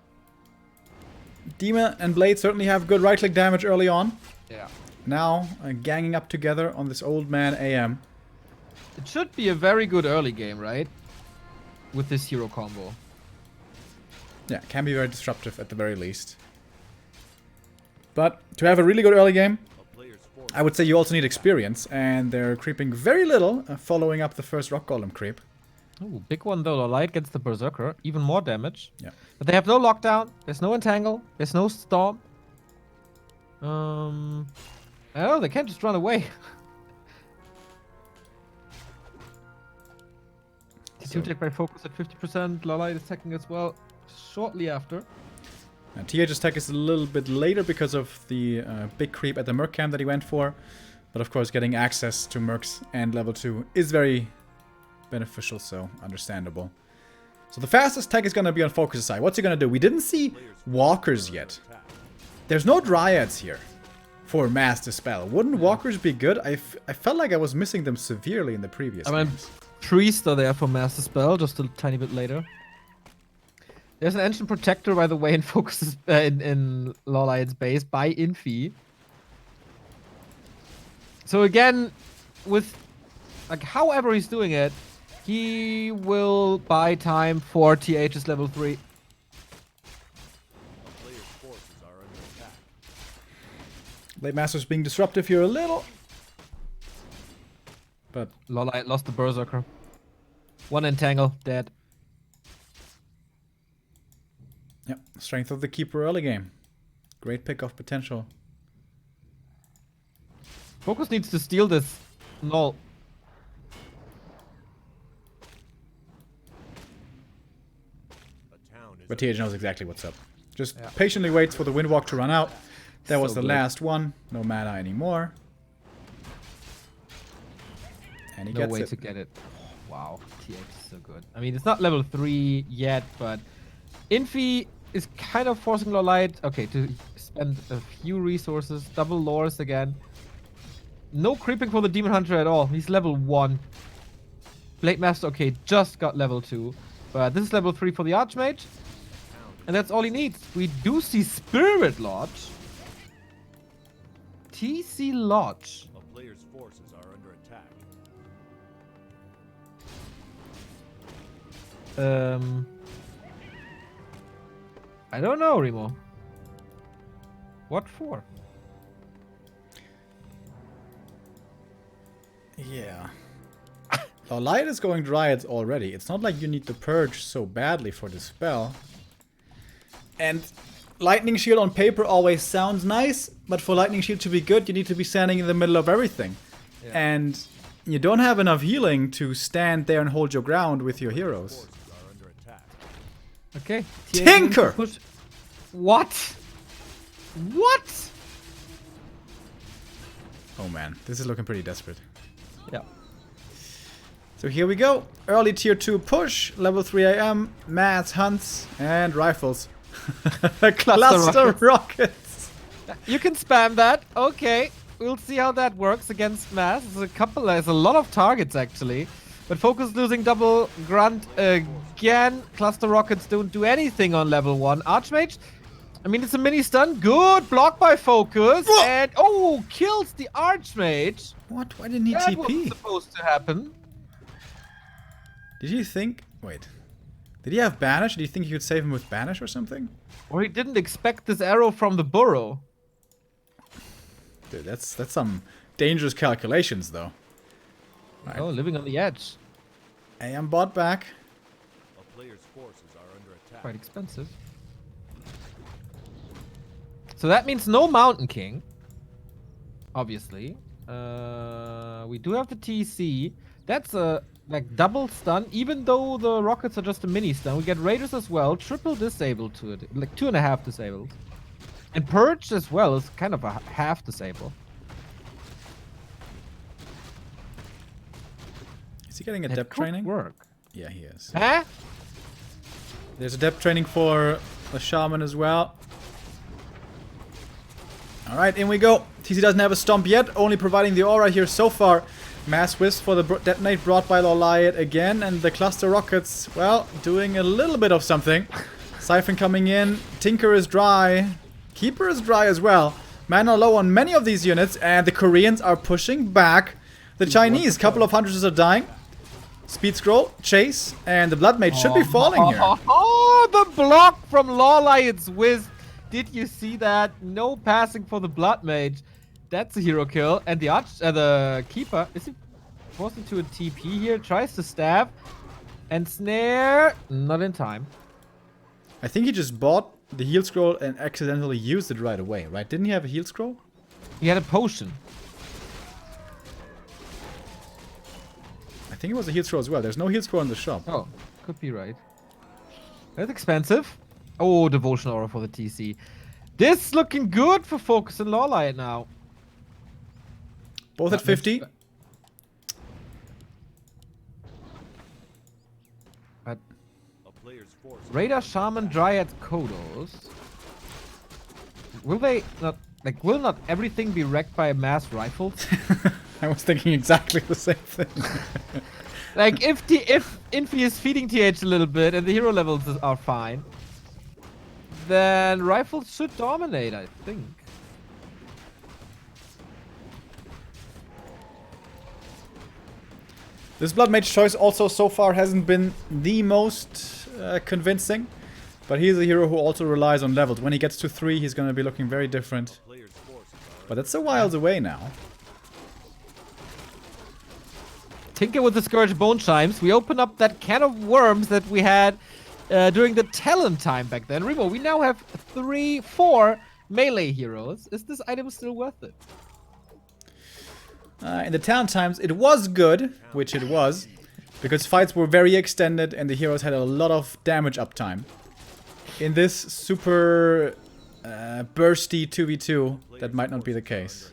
Demon and Blade certainly have good right-click damage early on. Yeah. Now, ganging up together on this old man AM. It should be a very good early game, right? With this hero combo. Yeah, can be very disruptive at the very least. But to have a really good early game, I would say you also need experience. And they're creeping very little, following up the first Rock Golem creep. Ooh, big one though. LawLiet gets the Berserker. Even more damage. Yeah. But they have no lockdown. There's no entangle. There's no stomp. Oh, they can't just run away. So, T2 tech by FoCuS at 50%. LawLiet is attacking as well shortly after. TH's tech is a little bit later because of the big creep at the Merc camp that he went for. But of course, getting access to Mercs and level 2 is very beneficial, so understandable. So the fastest tech is going to be on FoCuS' side. What's he going to do? We didn't see Walkers yet. There's no Dryads here for Mass Dispel. Wouldn't Walkers be good? I felt like I was missing them severely in the previous games. Priests are there for Master Spell, just a tiny bit later. There's an Ancient Protector, by the way, in FoCuS' in LawLiet's base by Infi. So again, with like however he's doing it, he will buy time for TH's level 3. Blade Master's being disruptive here a little. But LawLiet lost the Berserker. One Entangle, dead. Yep, strength of the keeper early game. Great pick of potential. FoCuS needs to steal this null. A town is But TH knows exactly what's up. Just Yeah. patiently waits for the windwalk to run out. That was So the good. last one. No mana anymore. And he No gets way it. to get it. Wow, TH is so good. I mean, it's not level 3 yet, but Infi is kind of forcing LawLiet, okay, to spend a few resources, double lores again. No creeping for the Demon Hunter at all. He's level 1. Blade Master, okay, just got level 2. But this is level 3 for the Archmage. And that's all he needs. We do see Spirit Lodge. TC Lodge. a player's forces are under attack. I don't know, Remo. What for? Yeah. LawLiet is going Dryads already. It's not like you need to purge so badly for the spell. And Lightning Shield on paper always sounds nice, but for Lightning Shield to be good, you need to be standing in the middle of everything. Yeah. And you don't have enough healing to stand there and hold your ground with your heroes. Forces are under attack. Okay. Tinker! Push. What? What? Oh man, this is looking pretty desperate. Yeah. So here we go. Early tier 2 push, level 3 AM, mass hunts, and rifles. Cluster rockets. You can spam that. Okay. We'll see how that works against mass. There's a lot of targets actually. But FoCuS losing double grunt again. Cluster rockets don't do anything on level 1. Archmage, I mean, it's a mini stun. Good block by FoCuS. And kills the Archmage. What? Why didn't he That wasn't TP? supposed to happen. Did you think... Wait. Did he have Banish? Did you think you could save him with Banish or something? Or he didn't expect this arrow from the burrow. Dude, that's some dangerous calculations, though. Right. Oh, living on the edge. AM bot back. A player's forces are under attack. Quite expensive. So that means no Mountain King. Obviously. We do have the TC. That's a double stun. Even though the rockets are just a mini stun, we get Raiders as well. Triple disabled to it. Like 2.5 disabled. And Purge as well is kind of a half disable. Is he getting a That depth could training? work. Yeah, he is. Huh? There's a depth training for the Shaman as well. Alright, in we go. TC doesn't have a Stomp yet, only providing the aura here so far. Mass Wisp for the detonate brought by LawLiet again, and the cluster rockets, well, doing a little bit of something. Siphon coming in, Tinker is dry, Keeper is dry as well. Mana low on many of these units, and the Koreans are pushing back. The Chinese, couple of hunters are dying. Speed scroll, chase, and the Blood Mage should be falling here. Oh, the block from LawLiet's Wisp. Did you see that? No passing for the Blood Mage. That's a hero kill. And the Keeper, is he forced into a TP here? Tries to stab. And snare. Not in time. I think he just bought the heal scroll and accidentally used it right away, right? Didn't he have a heal scroll? He had a potion. I think it was a heal scroll as well. There's no heal scroll in the shop. Oh, could be right. That's expensive. Oh, Devotion Aura for the TC. This looking good for FoCuS and LawLiet now. Both at 50. But A player's forces Raider, Shaman, Dryad, Kodos. Will they not, will not everything be wrecked by mass rifles? I was thinking exactly the same thing. if Infi is feeding TH a little bit and the hero levels are fine, then rifles should dominate, I think. This Blood Mage choice also so far hasn't been the most convincing. But he's a hero who also relies on levels. When he gets to 3, he's going to be looking very different. player's forces are But that's a while away now. Tinker with the Scourge Bone Chimes. We open up that can of worms that we had during the talent time back then. Remo, we now have 4 melee heroes. Is this item still worth it? In the talent times, it was good, which it was, because fights were very extended and the heroes had a lot of damage uptime. In this super bursty 2v2, that might not be the case.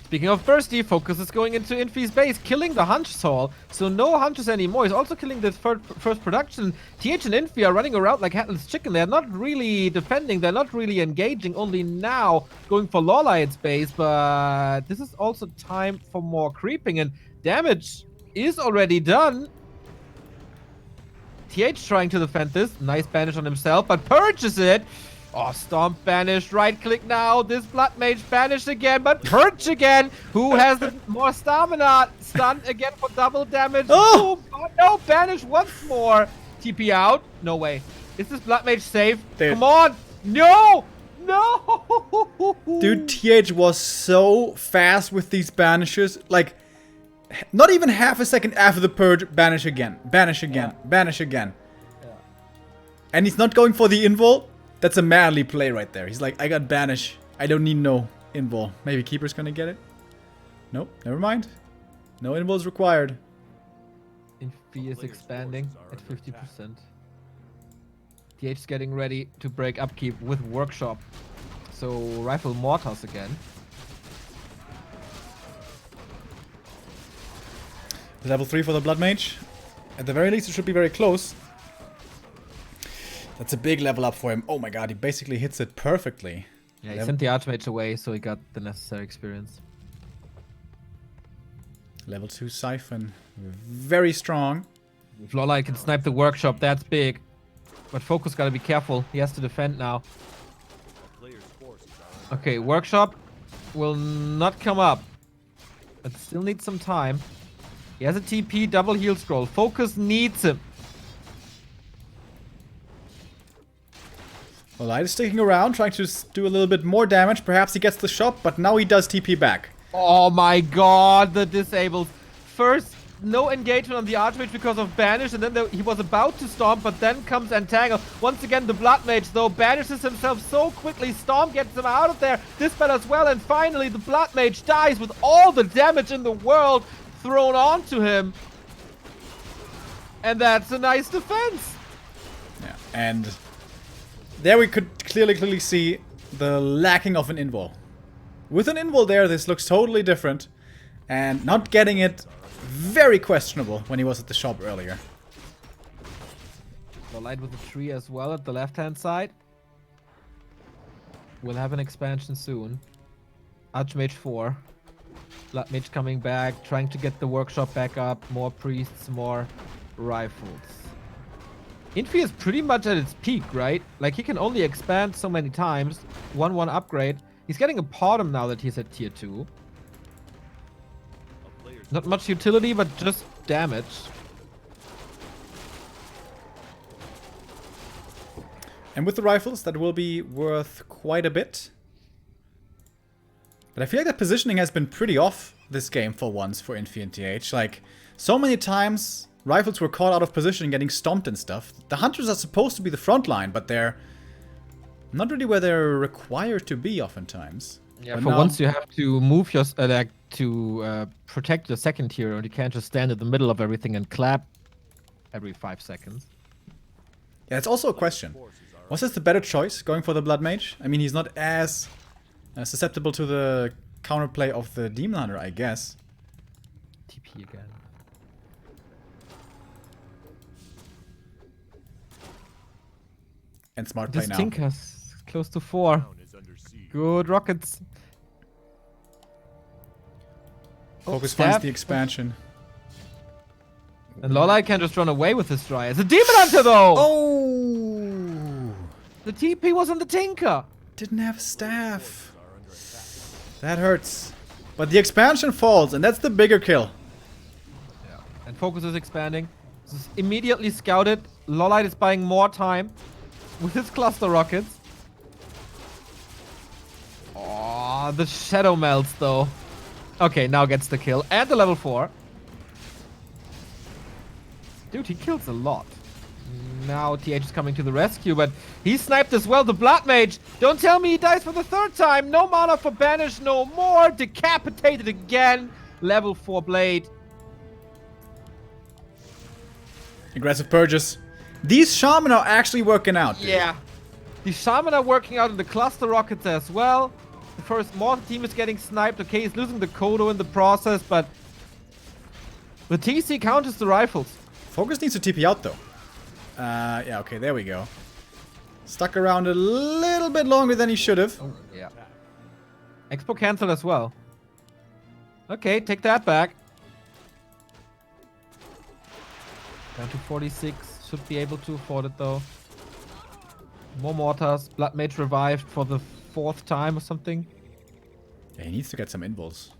Speaking of bursty, FoCuS is going into Infi's base, killing the Hunch Soul. So no Hunches anymore. He's also killing the first production. TH and Infi are running around like headless chicken. They're not really defending. They're not really engaging. Only now going for LawLiet's base. But this is also time for more creeping. And damage is already done. TH trying to defend this. Nice banish on himself, but purges it. Oh, Stomp banished. Right click now. This Blood Mage banished again, but purge again. Who has the more stamina? Stunned again for double damage. Oh! Oh no, banish once more. TP out. No way. Is this Blood Mage safe? Dude. Come on. No! No! Dude, TH was so fast with these banishes. Like, not even half a second after the purge, banish again. Banish again. Yeah. Banish again. Yeah. And he's not going for the invul. That's a manly play right there. He's like, I got banish. I don't need no invul. Maybe Keeper's gonna get it. Nope, never mind. No invul's required. Infi is expanding at 50%. TH is getting ready to break upkeep with Workshop. So rifle mortars again. Level 3 for the Blood Mage. At the very least, it should be very close. That's a big level up for him. Oh my god, he basically hits it perfectly. Yeah, he sent the Archmage away, so he got the necessary experience. Level 2 Siphon. Very strong. If LawLiet can snipe the Workshop, that's big. But FoCuS gotta be careful. He has to defend now. Okay, Workshop will not come up. But still needs some time. He has a TP, double heal scroll. FoCuS needs him. LawLiet is sticking around, trying to do a little bit more damage. Perhaps he gets the shot, but now he does TP back. Oh my god, the disabled. First, no engagement on the Archmage because of Banish, and then he was about to Stomp, but then comes Entangle. Once again, the Blood Mage, though, banishes himself so quickly. Stomp gets him out of there. Dispel as well, and finally, the Blood Mage dies with all the damage in the world thrown onto him. And that's a nice defense. Yeah, and there we could clearly see the lacking of an invul. With an invul there, this looks totally different. And not getting it, very questionable when he was at the shop earlier. LawLiet with a tree as well at the left-hand side. We'll have an expansion soon. Archmage 4. Blood Mage coming back, trying to get the Workshop back up. More priests, more rifles. Infi is pretty much at its peak, right? Like, he can only expand so many times. 1-1 upgrade. He's getting a Potamus now that he's at tier 2. Not much utility, but just damage. And with the rifles, that will be worth quite a bit. But I feel like the positioning has been pretty off this game for once for Infi and TH. Like, so many times rifles were caught out of position getting stomped and stuff. The hunters are supposed to be the front line, but they're not really where they're required to be oftentimes. Yeah, but for now, once you have to move your protect your second hero, and you can't just stand in the middle of everything and clap every 5 seconds. Yeah, it's also a question. Was this the better choice, going for the Blood Mage? I mean, he's not as susceptible to the counterplay of the Demon Hunter, I guess. TP again. And smart play This now. Tinker's close to 4. Good rockets. FoCuS finds the expansion. And LawLiet can just run away with his Dry. It's a Demon Hunter, though! Oh! The TP was on the Tinker! Didn't have staff. That hurts. But the expansion falls, and that's the bigger kill. Yeah. And FoCuS is expanding. This is immediately scouted. LawLiet is buying more time with his cluster rockets. Oh, the shadow melts, though. Okay, now gets the kill. And the level 4. Dude, he kills a lot. Now TH is coming to the rescue, but he sniped as well. The Blood Mage. Don't tell me he dies for the third time. No mana for Banished, no more. Decapitated again. Level 4 blade. Aggressive purges. These Shaman are actually working out, dude. Yeah. The Shaman are working out in the cluster rockets as well. The first mortar team is getting sniped. Okay, he's losing the Cotto in the process, but the TC counters the rifles. FoCuS needs to TP out, though. Yeah, okay, there we go. Stuck around a little bit longer than he should have. Oh, yeah. Expo cancelled as well. Okay, take that back. Down to 46. Should be able to afford it, though. More mortars. Blood Mage revived for the 4th time or something. Yeah, he needs to get some invols.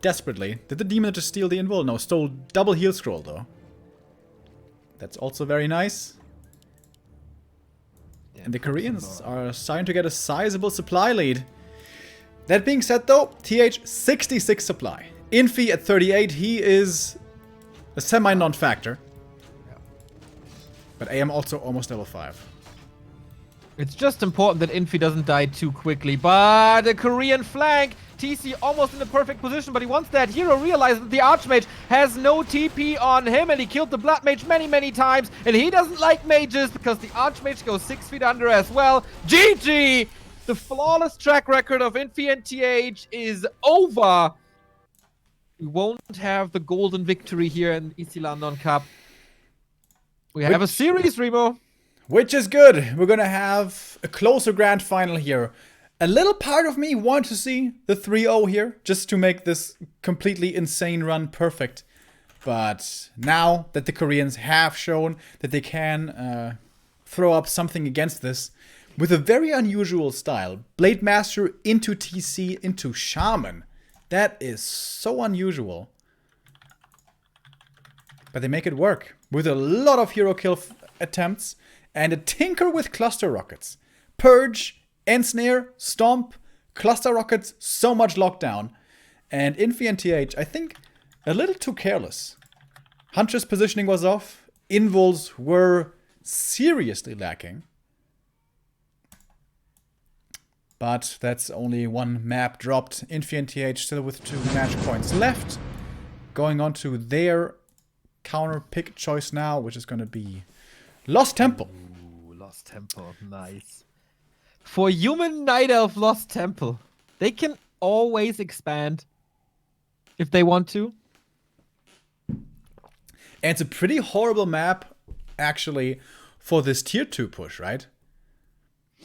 Desperately. Did the demon just steal the invul? No, stole double heal scroll, though. That's also very nice. Yeah, and the Koreans are starting to get a sizable supply lead. That being said, though, TH 66 supply. Infi at 38, he is a semi-non-factor. Yeah. But AM also almost level 5. It's just important that Infi doesn't die too quickly. But the Korean flank, TC almost in the perfect position, but he wants that hero realizes that the Archmage has no TP on him, and he killed the Blood Mage many, many times, and he doesn't like mages because the Archmage goes 6 feet under as well. GG! The flawless track record of Infi and TH is over. We won't have the golden victory here in Isilandon Cup. We have a series, Remo. Which is good. We're gonna have a closer grand final here. A little part of me wanted to see the 3-0 here, just to make this completely insane run perfect. But now that the Koreans have shown that they can throw up something against this, with a very unusual style, Blade Master into TC into Shaman. That is so unusual. But they make it work, with a lot of hero kill attempts, and a tinker with cluster rockets. Purge, Ensnare, Stomp, cluster rockets, so much lockdown. And Infi and TH, I think, a little too careless. Huntress positioning was off. Invols were seriously lacking. But that's only one map dropped. Infi and TH still with 2 match points left. Going on to their counter pick choice now, which is going to be Lost Temple. Ooh, Lost Temple, nice. For Human Night Elf Lost Temple, they can always expand if they want to. And it's a pretty horrible map, actually, for this tier 2 push, right?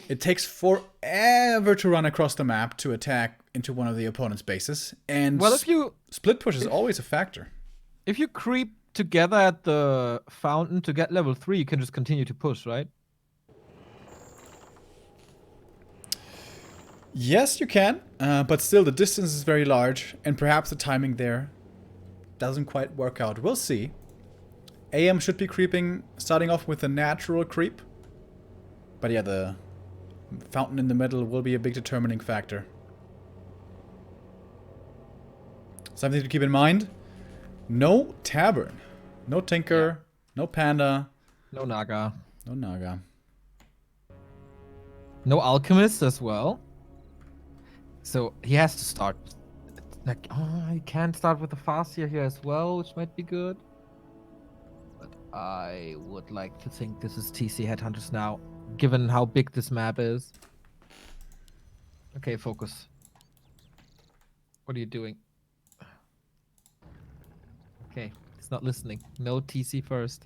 It takes forever to run across the map to attack into one of the opponent's bases. And well, if you split push is always a factor. If you creep together at the fountain to get level 3, you can just continue to push, right? Yes, you can, but still the distance is very large, and perhaps the timing there doesn't quite work out. We'll see. AM should be creeping, starting off with a natural creep. But yeah, the fountain in the middle will be a big determining factor. Something to keep in mind. No Tavern. No Tinker. Yeah. No Panda. No Naga. No Naga. No Alchemist as well. So he has to start. Like, he can start with the Farseer here as well, which might be good. But I would like to think this is TC Headhunters now, given how big this map is. Okay, FoCuS. What are you doing? Okay, he's not listening. No TC first.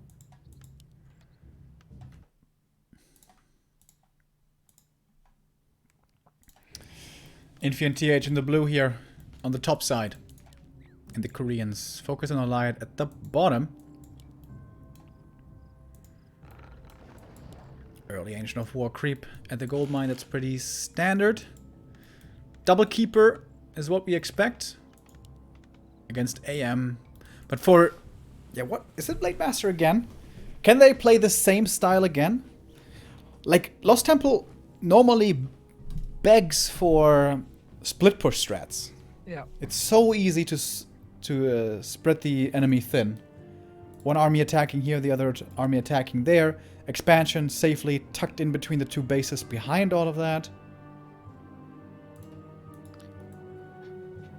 Infi and TH in the blue here on the top side. And the Koreans focus on LawLiet at the bottom. Early Ancient of War creep at the gold mine, that's pretty standard. Double Keeper is what we expect against AM. But for... yeah, what? Is it Blade Master again? Can they play the same style again? Like, Lost Temple normally begs for split push strats. Yeah. It's so easy to spread the enemy thin. One army attacking here, the other army attacking there. Expansion safely tucked in between the two bases behind all of that.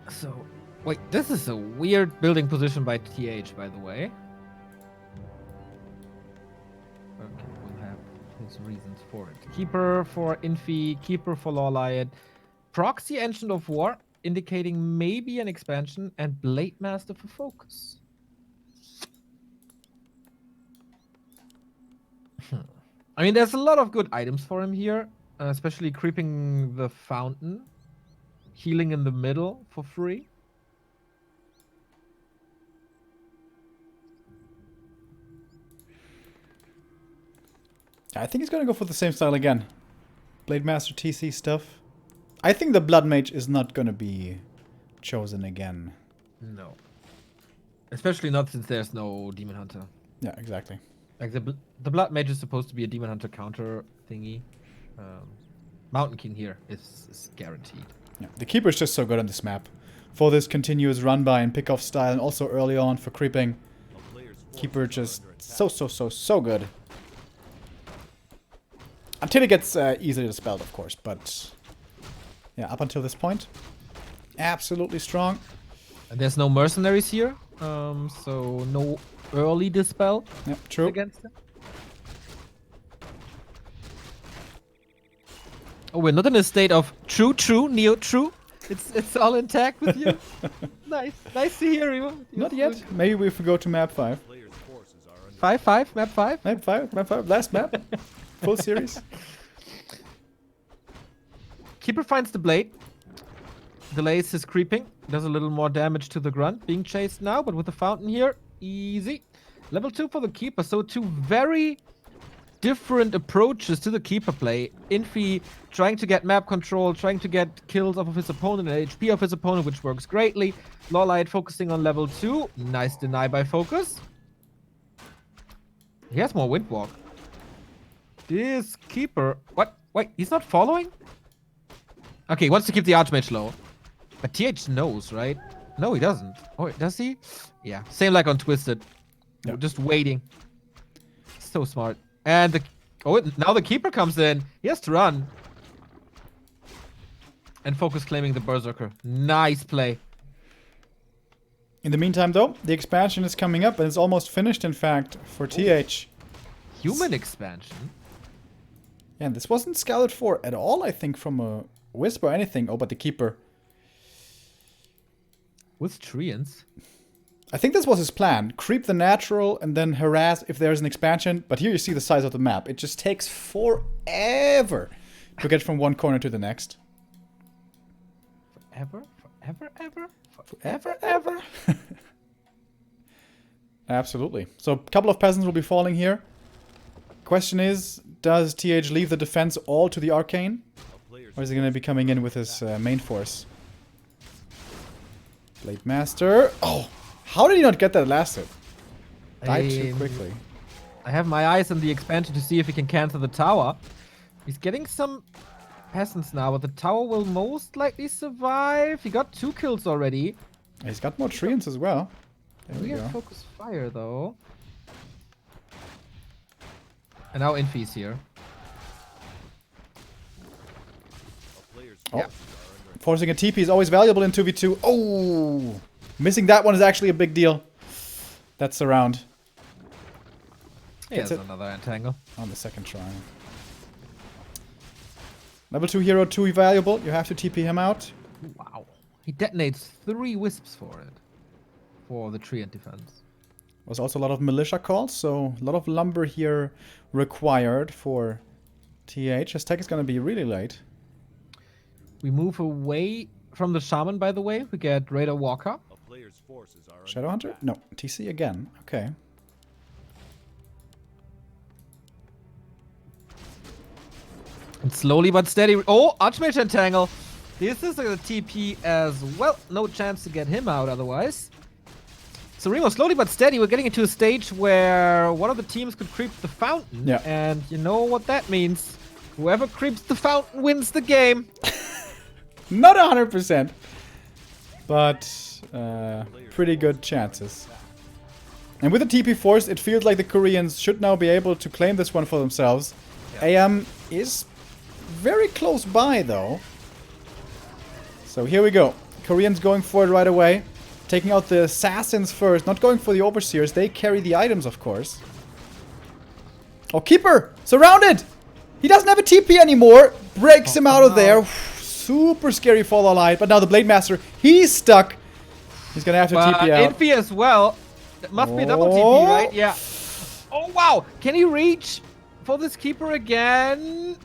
So, wait, this is a weird building position by TH, by the way. Okay, we'll have his reasons for it. Keeper for Infi, Keeper for LawLiet, Proxy Engine of War, indicating maybe an expansion, and Blade Master for FoCuS. I mean, there's a lot of good items for him here, especially creeping the fountain, healing in the middle for free. I think he's gonna go for the same style again. Blade Master TC stuff. I think the Blood Mage is not gonna be chosen again. No. Especially not since there's no Demon Hunter. Yeah, exactly. Like the Blood Mage is supposed to be a Demon Hunter counter thingy. Mountain King here is guaranteed. Yeah, the Keeper is just so good on this map. For this continuous run by and pick off style, and also early on for creeping. Keeper just so good. Until it gets easily dispelled, of course, but yeah, up until this point, absolutely strong. And there's no mercenaries here, so no early dispel. Yeah, true. Against them. Oh, we're not in a state of true, Neo, true. It's all intact with you. Nice to hear you. Not yet. Maybe if we go to map 5. 5, map 5. Map 5, last map. Full series. Keeper finds the blade. Delays his creeping. Does a little more damage to the grunt. Being chased now, but with the fountain here, easy. Level 2 for the Keeper. So two very different approaches to the Keeper play. Infi trying to get map control, trying to get kills off of his opponent and HP of his opponent, which works greatly. LawLiet focusing on level 2. Nice deny by FoCuS. He has more Windwalk. This Keeper... What? Wait, he's not following? Okay, he wants to keep the Archmage low. But TH knows, right? No, he doesn't. Oh, does he? Yeah, same like on Twisted. Yep. Just waiting. So smart. And the... Oh, now the Keeper comes in. He has to run. And FoCuS claiming the Berserker. Nice play. In the meantime, though, the expansion is coming up, and it's almost finished, in fact, for TH. Human expansion? Yeah, and this wasn't scouted for at all, I think, from a Wisp or anything. Oh, but the Keeper. With Treants? I think this was his plan. Creep the natural and then harass if there's an expansion. But here you see the size of the map. It just takes forever to get from one corner to the next. Forever. Absolutely. So a couple of peasants will be falling here. Question is, does TH leave the defense all to the Arcane? Or is he going to be coming in with his main force? Blade Master. Oh, how did he not get that last hit? Died too quickly. I have my eyes on the expansion to see if he can cancel the tower. He's getting some peasants now, but the tower will most likely survive. He got 2 kills already. He's got more treants as well. There we We go. have FoCuS fire though. And now Infi's here. Oh. Yeah. Forcing a TP is always valuable in 2v2. Oh! Missing that one is actually a big deal. That's the round. Here's it. another entangle. On the second try. Level 2 hero, 2 valuable. You have to TP him out. Wow. He detonates 3 wisps for it. For the Treant defense. Was also a lot of militia calls, so a lot of lumber here required for TH. His tech is going to be really late. We move away from the Shaman, by the way. We get Raider Walker. Shadowhunter? No, TC again. Okay. And slowly but steady. Oh, Archmage Entangle. This is a TP as well. No chance to get him out otherwise. So Remo, slowly but steady, we're getting into a stage where one of the teams could creep the fountain. Yeah. And you know what that means. Whoever creeps the fountain wins the game. Not 100%. But pretty good chances. And with the TP force, it feels like the Koreans should now be able to claim this one for themselves. Yeah. AM is very close by, though. So here we go. Koreans going for it right away. Taking out the assassins first. Not going for the overseers. They carry the items, of course. Oh, Keeper! Surrounded! He doesn't have a TP anymore. Breaks him out of there. Super scary for LawLiet. But now the Blade Master, he's stuck. He's gonna have to TP out. Infi as well. That must be a double TP, right? Yeah. Oh, wow. Can he reach for this Keeper again?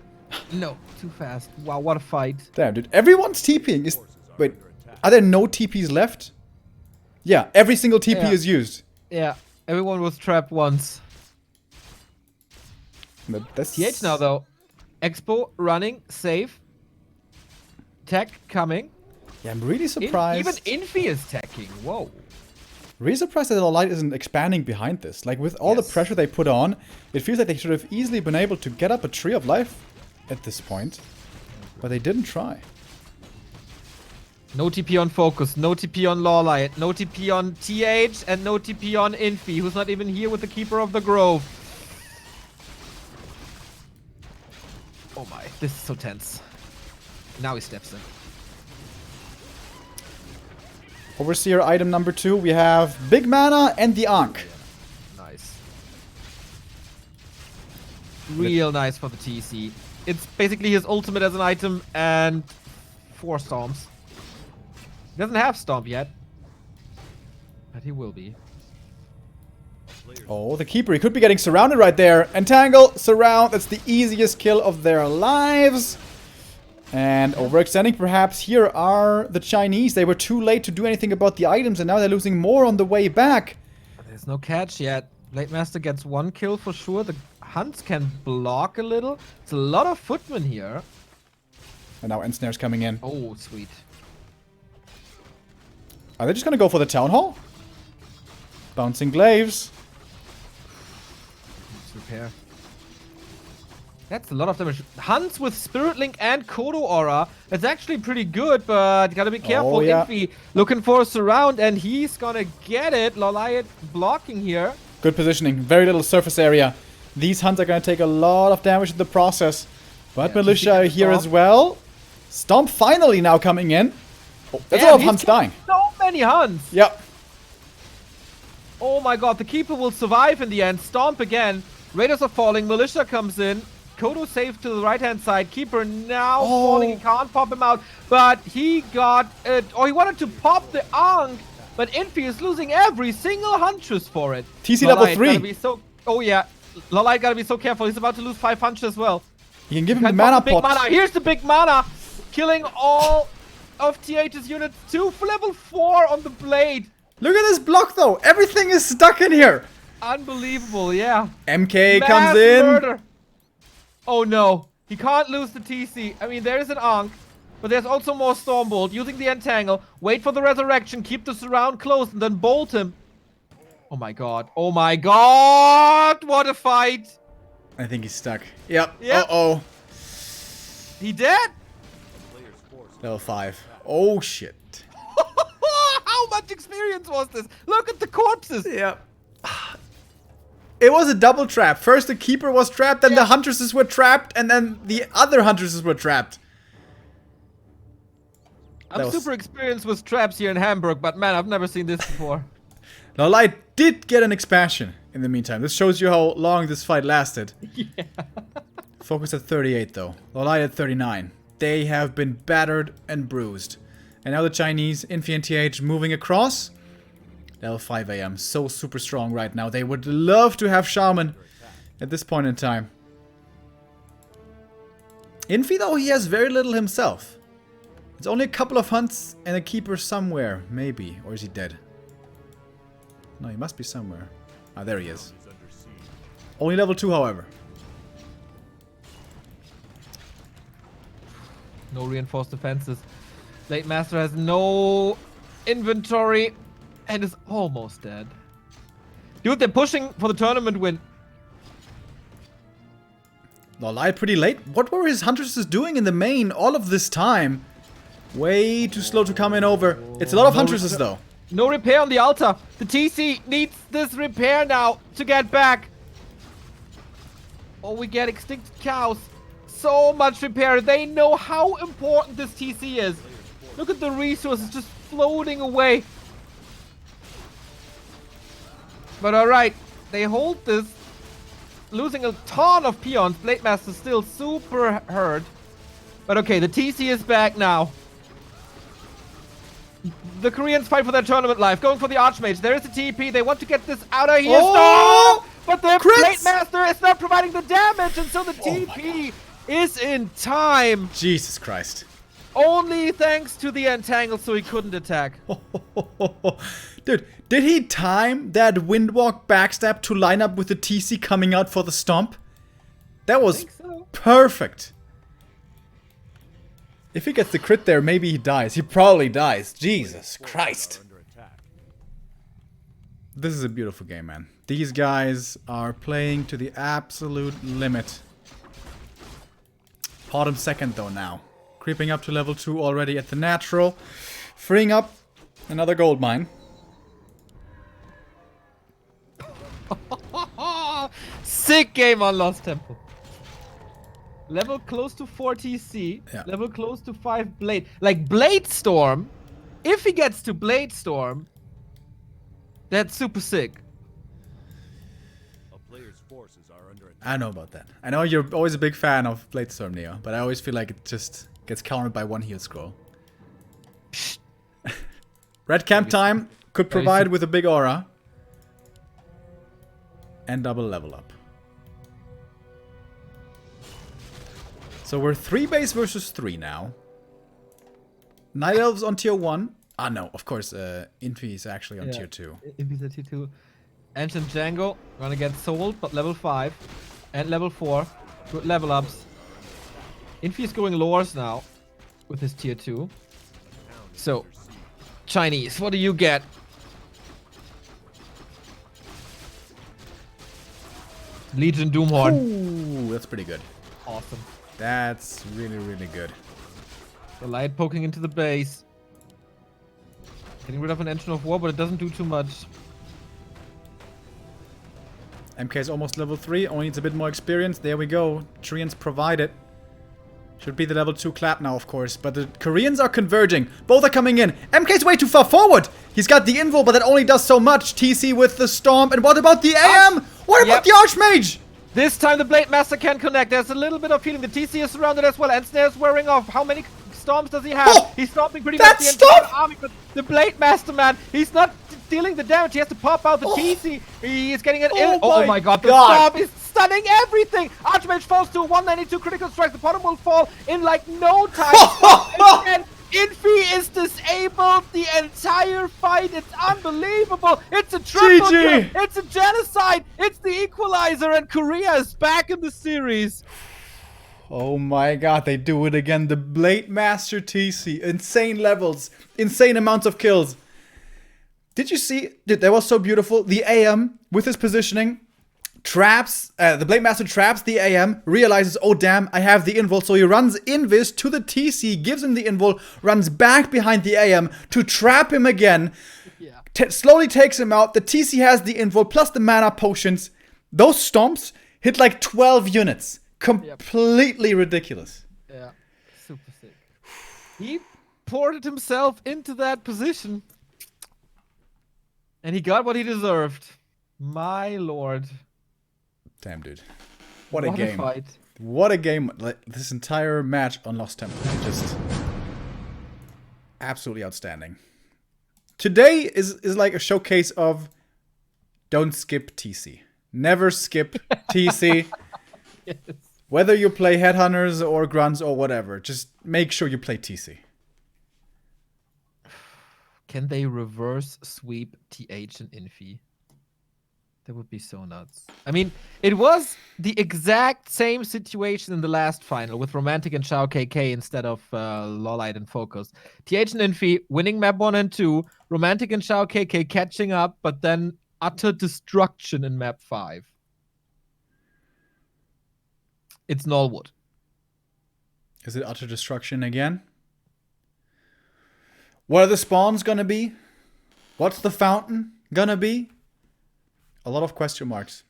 No, too fast. Wow, what a fight. Damn, dude. Everyone's TPing. Wait, are there no TPs left? Yeah, every single TP is used. Yeah, everyone was trapped once. That's... TH now, though. Expo running, safe. Tech coming. Yeah, I'm really surprised. Even Infi is teching. Whoa. Really surprised that LawLiet isn't expanding behind this. Like, with all the pressure they put on, it feels like they should have easily been able to get up a Tree of Life at this point. But they didn't try. No TP on FoCuS, no TP on LawLiet, no TP on TH, and no TP on Infi, who's not even here with the Keeper of the Grove. Oh my, this is so tense. Now he steps in. Overseer item number 2, we have Big Mana and the Ankh. Nice. Real nice for the TC. It's basically his ultimate as an item and 4 Stomps. He doesn't have Stomp yet. But he will be. Oh, the Keeper. He could be getting surrounded right there. Entangle, surround. That's the easiest kill of their lives. And overextending perhaps. Here are the Chinese. They were too late to do anything about the items, and now they're losing more on the way back. There's no catch yet. Blade Master gets 1 kill for sure. The Hunts can block a little. It's a lot of footmen here. And now Ensnare's coming in. Oh, sweet. Are they just gonna go for the Town Hall? Bouncing Glaives. Let's repair. That's a lot of damage. Hunts with Spirit Link and Cotto Aura. That's actually pretty good, but you gotta be careful. Oh, yeah. Infi looking for a surround, and he's gonna get it. LawLiet blocking here. Good positioning. Very little surface area. These Hunts are gonna take a lot of damage in the process. But Yeah, Militia are here as well. Stomp finally now coming in. Oh, that's a Damn, lot of he's Hunts dying. So many Hunts. Yep. Oh my god, the Keeper will survive in the end. Stomp again. Raiders are falling. Militia comes in. Cotto safe to the right-hand side. Keeper now falling. He can't pop him out. But he got it. Or he wanted to pop the Ankh. But Infi is losing every single Huntress for it. TC level 3. Gotta be so, oh yeah. LawLiet gotta be so careful. He's about to lose 5 Huntress as well. You can give him the Can't mana pop the big pot. mana. Here's the big mana. Killing all of TH's units. 2 for level 4 on the blade. Look at this block though. Everything is stuck in here. Unbelievable, yeah. MK Mass comes in. murder. Oh no. He can't lose the TC. I mean, there is an Ankh, but there's also more Stormbolt. Using the Entangle. Wait for the Resurrection. Keep the surround closed and then bolt him. Oh my god. Oh my god. What a fight. I think he's stuck. Yep. Yep. Uh-oh. He dead? Level 5. Oh shit. How much experience was this? Look at the corpses. Yep. It was a double trap. First the Keeper was trapped, then the Huntresses were trapped, and then the other Huntresses were trapped. I'm super experienced with traps here in Hamburg, but man, I've never seen this before. LawLiet did get an expansion in the meantime. This shows you how long this fight lasted. Yeah. FoCuS at 38 though. LawLiet at 39. They have been battered and bruised. And now the Chinese, Infi and TH, moving across. Level 5 AM. So super strong right now. They would love to have Shaman at this point in time. Infi though, he has very little himself. It's only a couple of Hunts and a Keeper somewhere. Maybe. Or is he dead? No, he must be somewhere. Ah, there he is. Only level 2, however. No reinforced defenses. Blade Master has no inventory and is almost dead. Dude, they're pushing for the tournament win. LawLiet pretty late. What were his Huntresses doing in the main all of this time? Way too slow to come in over. It's a lot of Huntresses though. No repair on the altar. The TC needs this repair now to get back. Or we get extinct cows. So much repair. They know how important this TC is. Look at the resources just floating away. But alright, they hold this. Losing a ton of peons. Blade Master still super hurt. But okay, the TC is back now. The Koreans fight for their tournament life. Going for the Archmage. There is a TP. They want to get this out of here. Oh! Stop! But the Crits! Blade Master is not providing the damage. And so the TP is in time. Jesus Christ. Only thanks to the Entangle, so he couldn't attack. Dude, did he time that Windwalk backstab to line up with the TC coming out for the Stomp? That was So. perfect. If he gets the crit there, maybe he dies. He probably dies. Jesus Christ. Under attack. This is a beautiful game, man. These guys are playing to the absolute limit. Bottom second, though, now. Creeping up to level 2 already at the natural. Freeing up another gold mine. Sick game on Lost Temple. Level close to 4 TC. Yeah. Level close to 5 Blade. Like Blade Storm. If he gets to Blade Storm, that's super sick. A player's forces are under attack. I know about that. I know you're always a big fan of Bladestorm, Neo, but I always feel like it just gets countered by one heal scroll. Red camp time could provide with a big aura. And double level up. So we're 3 base versus 3 now. Night Elves on tier 1. Ah no, of course, Infi is actually on tier 2. Infi's at tier 2. Ancient Django gonna get sold, but level 5. And level 4. Good level ups. Infi is going lores now with his tier 2. So, Chinese, what do you get? Legion Doomhorn. Ooh, that's pretty good. Awesome. That's really, really good. The light poking into the base. Getting rid of an engine of war, but it doesn't do too much. MK is almost level 3, only needs a bit more experience. There we go. Treants provided. Should be the level 2 clap now, of course. But the Koreans are converging. Both are coming in. MK's way too far forward. He's got the invul, but that only does so much. TC with the Stomp. And what about the AM? What about the Archmage? This time the Blade Master can connect. There's a little bit of healing. The TC is surrounded as well. And Snare's wearing off. How many Stomps does he have? Oh, he's stomping pretty much the that's entire Stomp! army. But the Blade Master, man, he's not dealing the damage. He has to pop out the TC. He is getting an oh my god. The Stomp is stunning everything. Archmage falls to 192 critical strike. The bottom will fall in like no time. And Infi is disabled the entire fight. It's unbelievable. It's a triple kill. It's a genocide. It's the equalizer, and Korea is back in the series. Oh my god, they do it again. The Blade Master TC. Insane levels. Insane amounts of kills. Did you see? Dude, that was so beautiful. The AM with his positioning traps, the Blade Master traps the AM, realizes, oh damn, I have the invul, so he runs invis to the TC, gives him the invul, runs back behind the AM to trap him again, slowly takes him out. The TC has the invul plus the mana potions. Those stomps hit like 12 units. Completely ridiculous. Yeah, super sick. He ported himself into that position, and he got what he deserved. My lord. Damn, dude. What a game. Fight. What a game. Like, this entire match on Lost Temple. Just absolutely outstanding. Today is like a showcase of don't skip TC. Never skip TC. Yes. Whether you play Headhunters or Grunts or whatever, just make sure you play TC. Can they reverse sweep TH and Infi? That would be so nuts. I mean, it was the exact same situation in the last final with Romantic and Shao KK instead of LawLiet and FoCuS. TH and Infi winning map 1 and 2, Romantic and Shao KK catching up, but then utter destruction in map 5. It's Nullwood. Is it utter destruction again? What are the spawns gonna be? What's the fountain gonna be? A lot of question marks.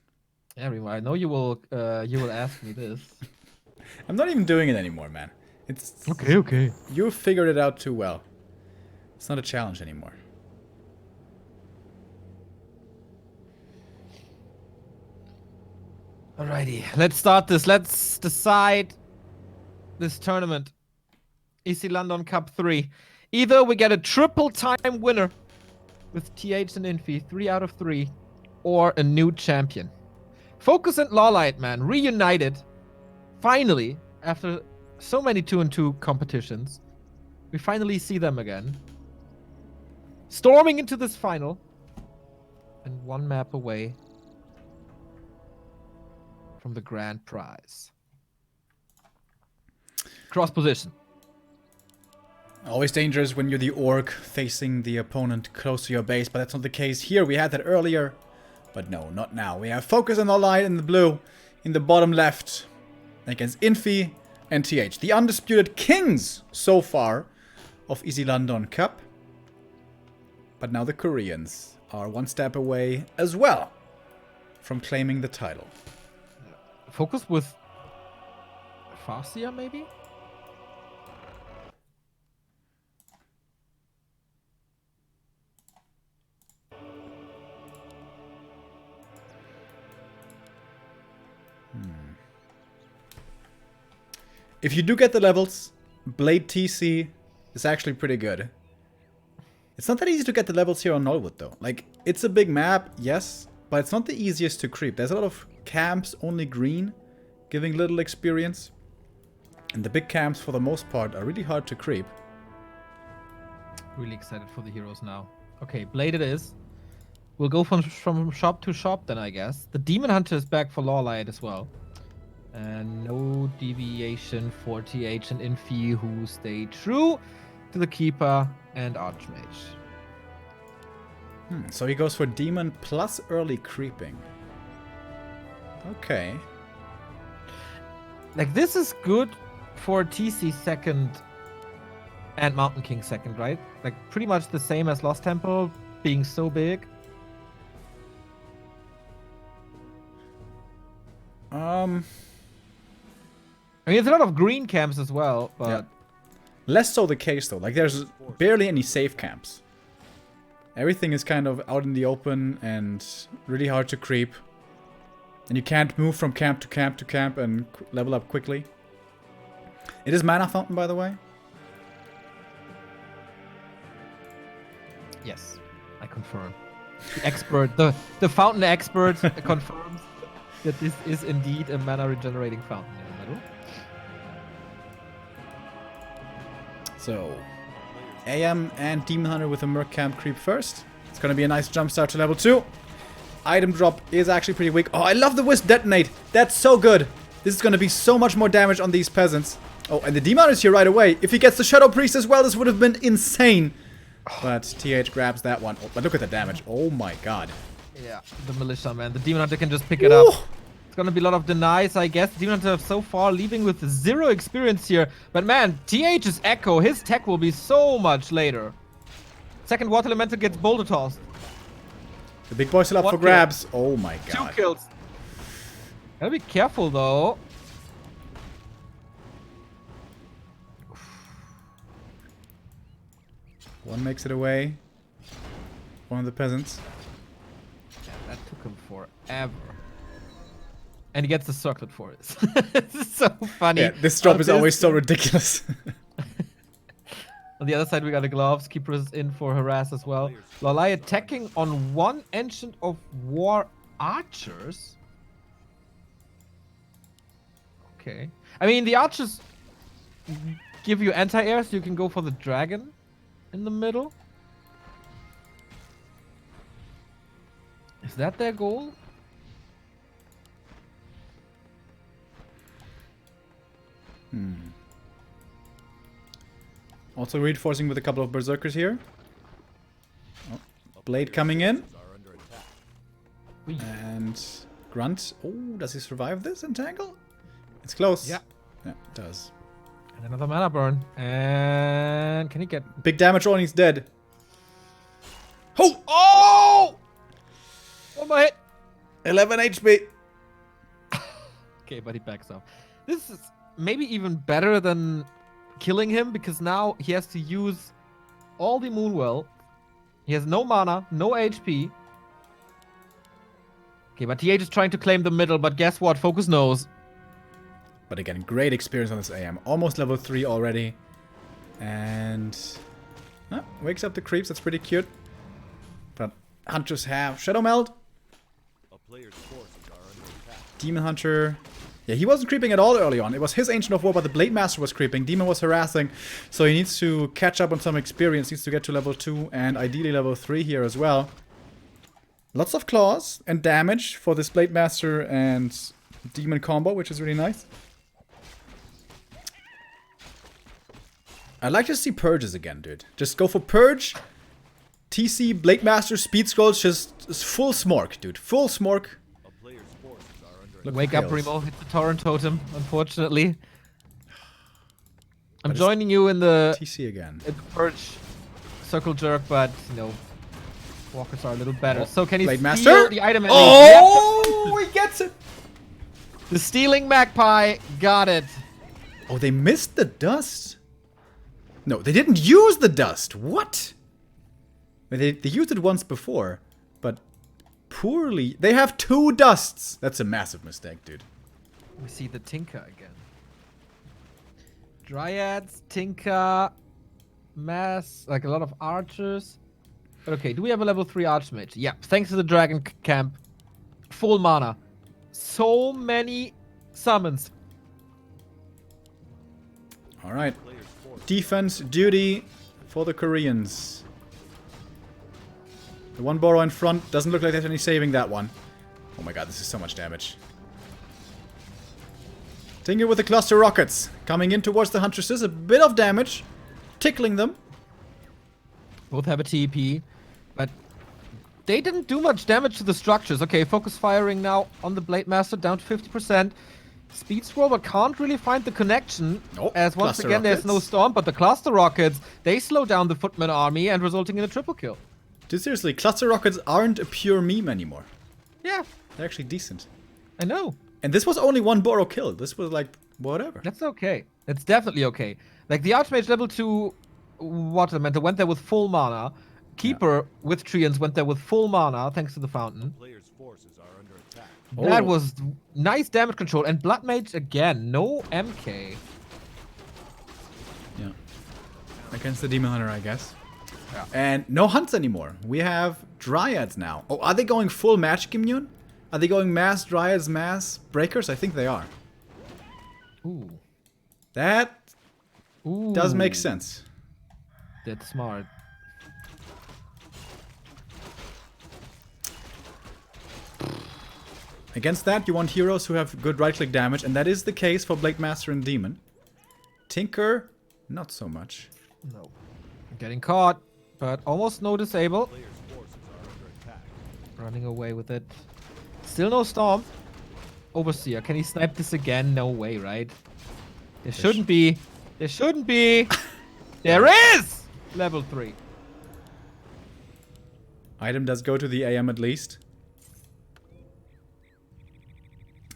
Yeah, Remo, I know you will ask me this. I'm not even doing it anymore, man. It's Okay. You figured it out too well. It's not a challenge anymore. Alrighty, let's start this. Let's decide this tournament. Isilandon Cup 3. Either we get a triple time winner with TH000 Infi, 3 out of 3, or a new champion. FoCuS and LawLiet, man, reunited. Finally, after so many 2-on-2 competitions, we finally see them again. Storming into this final. And one map away from the grand prize. Cross position. Always dangerous when you're the orc facing the opponent close to your base, but that's not the case here. We had that earlier, but no, not now. We have FoCuS and LawLiet in the blue, in the bottom left, against Infi and TH. The undisputed kings so far of Isilandon Cup. But now the Koreans are one step away as well from claiming the title. FoCuS with Farsia, maybe? If you do get the levels, Blade TC is actually pretty good. It's not that easy to get the levels here on Norwood though. Like, it's a big map, yes, but it's not the easiest to creep. There's a lot of camps, only green, giving little experience. And the big camps, for the most part, are really hard to creep. Really excited for the heroes now. Okay, Blade it is. We'll go from shop to shop then, I guess. The Demon Hunter is back for LawLiet as well. And no deviation for TH000 Infi, who stay true to the Keeper and Archmage. So he goes for Demon plus early creeping. Okay. Like, this is good for TC second and Mountain King second, right? Like, pretty much the same as Lost Temple, being so big. I mean, it's a lot of green camps as well, but... Yeah. Less so the case, though. Like, there's barely any safe camps. Everything is kind of out in the open and really hard to creep. And you can't move from camp to camp to camp and level up quickly. It is Mana Fountain, by the way. Yes, I confirm. The expert, the fountain expert confirms that this is indeed a mana regenerating fountain in the middle. So, AM and Demon Hunter with a Merc Camp creep first. It's gonna be a nice jump start to level 2. Item drop is actually pretty weak. Oh, I love the Wisp Detonate. That's so good. This is gonna be so much more damage on these peasants. Oh, and the Demon Hunter is here right away. If he gets the Shadow Priest as well, this would have been insane. But TH grabs that one. Oh, but look at the damage. Oh my god. Yeah, the Militia, man. The Demon Hunter can just pick it up. It's gonna be a lot of denies, I guess. Demon Hunter so far leaving with 0 experience here. But man, TH's Echo, his tech will be so much later. Second Water Elemental gets Boulder Tossed. The big boy still up for grabs. Oh my god. 2 kills. Gotta be careful though. One makes it away. One of the peasants. Yeah, that took him forever. And he gets the circlet for it. This is so funny. Yeah, this drop is always so ridiculous. On the other side, we got the Gloves. Keeper is in for harass as well. LawLiet attacking on 1 Ancient of War Archers. Okay. I mean, the Archers give you anti-air, so you can go for the Dragon in the middle. Is that their goal? Also reinforcing with a couple of Berserkers here. Oh, Blade coming in. And Grunt. Oh, does he survive this entangle? It's close. Yeah. Yeah, it does. And another mana burn. And can he get... Big damage on, he's dead. Oh! One more hit. 11 HP. Okay, but he backs off. This is maybe even better than killing him because now he has to use all the Moonwell. He has no mana, no HP. Okay, but TH is trying to claim the middle, but guess what? FoCuS knows. But again, great experience on this AM. Almost level 3 already. And... wakes up the creeps, that's pretty cute. But hunters have Shadow Meld. A player's forces are under attack. Demon Hunter... Yeah, he wasn't creeping at all early on. It was his Ancient of War, but the Blade Master was creeping. Demon was harassing. So he needs to catch up on some experience. Needs to get to level 2 and ideally level 3 here as well. Lots of claws and damage for this Blade Master and Demon combo, which is really nice. I'd like to see Purges again, dude. Just go for Purge, TC, Blade Master, Speed Scrolls, just full smork, dude. Full smork. A player's forces are under Look Wake for up, kills. Remo. Hit the Torrent Totem, unfortunately. I'm joining you in the TC again. Purge Circle Jerk, but, you know, walkers are a little better. Oh, So can he Blade steal Master? the item? At Oh, he gets it. least? The Stealing Magpie got it. Oh, they missed the dust. No, they didn't use the dust. What? They used it once before, but poorly. They have 2 dusts. That's a massive mistake, dude. We see the Tinker again. Dryads, Tinker, Mass, like a lot of archers. But okay, do we have a level 3 Archmage? Yeah, thanks to the Dragon Camp. Full mana. So many summons. All right. player's forces. Defense duty for the Koreans. The one Burrow in front doesn't look like there's any saving that one. Oh my god, this is so much damage. Tinker with the cluster rockets. Coming in towards the Huntresses. A bit of damage. Tickling them. Both have a TP, but they didn't do much damage to the structures. Okay, FoCuS firing now on the Blade Master down to 50%. Speed Scroll, but can't really find the connection. Oh, as once cluster again, there's no rockets. Stomp, but the cluster rockets, they slow down the Footman army and resulting in a triple kill. Dude, seriously, cluster rockets aren't a pure meme anymore. Yeah, They're actually decent. I know. And this was only one Burrow kill. This was like, whatever. That's okay. It's definitely okay. Like the Archmage level 2 Water Elemental went there with full mana. Keeper with Treants went there with full mana thanks to the fountain. Player's forces are under attack. That Oh. was nice damage control. And Blood Mage again, no MK. Yeah. Against the Demon Hunter, I guess. Yeah. And no hunts anymore. We have Dryads now. Oh, are they going full magic immune? Are they going mass Dryads, mass breakers? I think they are. Ooh. That Ooh. does make sense. That's smart. Against that, you want heroes who have good right-click damage, and that is the case for Blade Master and Demon. Tinker, not so much. No. Getting caught, but almost no disable. Player's forces are under attack. Running away with it. Still no Stomp. Overseer, can he snipe this again? No way, right? There shouldn't be. There shouldn't be. There is! Level 3. Item does go to the AM at least.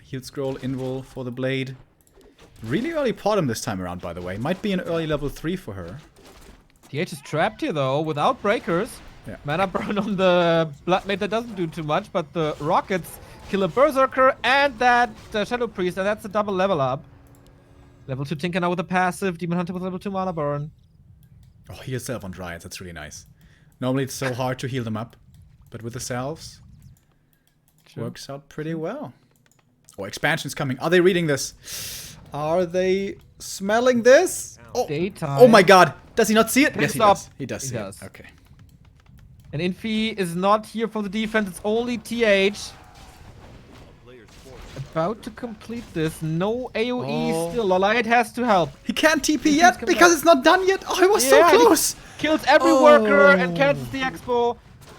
Heal scroll, invul for the blade. Really early Potamus this time around, by the way. Might be an early level 3 for her. TH is trapped here though, without breakers. Yeah. Mana burn on the Bloodmate that doesn't do too much, but the rockets kill a Berserker and that Shadow Priest, and that's a double level up. Level 2 Tinker now with a passive, Demon Hunter with level 2 mana burn. Oh, heal self on Dryads, that's really nice. Normally it's so hard to heal them up. But with the selves, works out pretty well. Oh, expansion's coming. Are they reading this? Are they smelling this? Oh, Daytime. oh my god. Does he not see it? Pin Yes, he stop. does. He does He see does. it. Okay. And Infi is not here for the defense, it's only TH. A player's forces About to complete this. No AoE Oh. still. LawLiet has to help. He can't TP He's yet coming because back. it's not done yet. Oh, it was Yeah, so he close. Kills every worker and cancels the expo.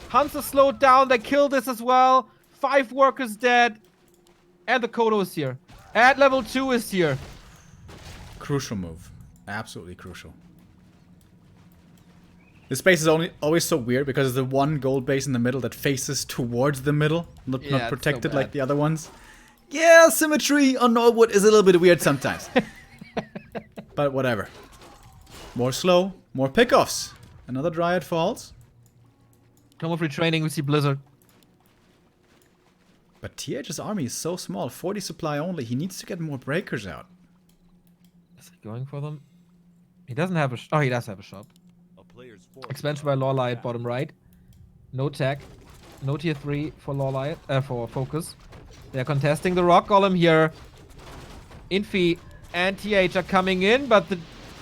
Hunts are slowed down. They kill this as well. 5 workers dead. And the Cotto is here. And level 2 is here. Crucial move. Absolutely crucial. This base is always so weird because it's the one gold base in the middle that faces towards the middle, not protected like the other ones. Yeah, symmetry on Norwood is a little bit weird sometimes. But whatever. More slow, more pickoffs. Another Dryad falls. Come of retraining, we see Blizzard. But TH's army is so small, 40 supply only. He needs to get more breakers out. Is he going for them? He doesn't have a... Oh, he does have a shop. Expansion by LawLiet, bottom right. No tech. No tier 3 for LawLiet, for FoCuS. They're contesting the Rock Golem here. Infi and TH are coming in, but the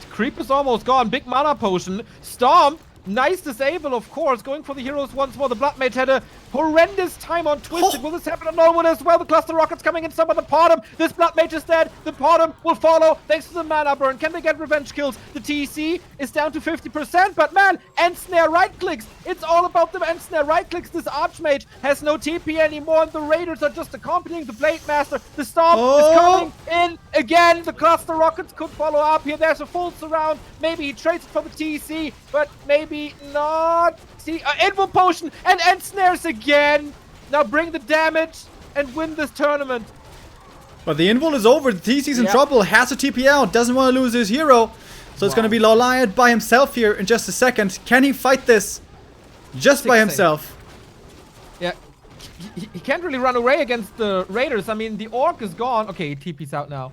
creep is almost gone. Big mana potion. Stomp. Nice disable, of course. Going for the heroes once more. The Flatmates had a horrendous time on Twisted. Will this happen on Norwood as well? The cluster rockets coming in some of the bottom. This Flatmate is dead. The bottom will follow thanks to the mana burn. Can they get revenge kills? The TC is down to 50%, but man, End Snare right clicks. It's all about the End Snare right clicks. This Archmage has no TP anymore, and the Raiders are just accompanying the Blade Master. The Stomp is coming in again. The cluster rockets could follow up here. There's a full surround. Maybe he trades it for the TC, but maybe not. See, Invo Potion and End Snares again. Now bring the damage and win this tournament. But the invul is over. The TC's in trouble. Has to TP out. Doesn't want to lose his hero. So it's going to be LawLiet by himself here in just a second. Can he fight this just by himself? Yeah. He can't really run away against the Raiders. I mean, the Orc is gone. Okay, he TP's out now.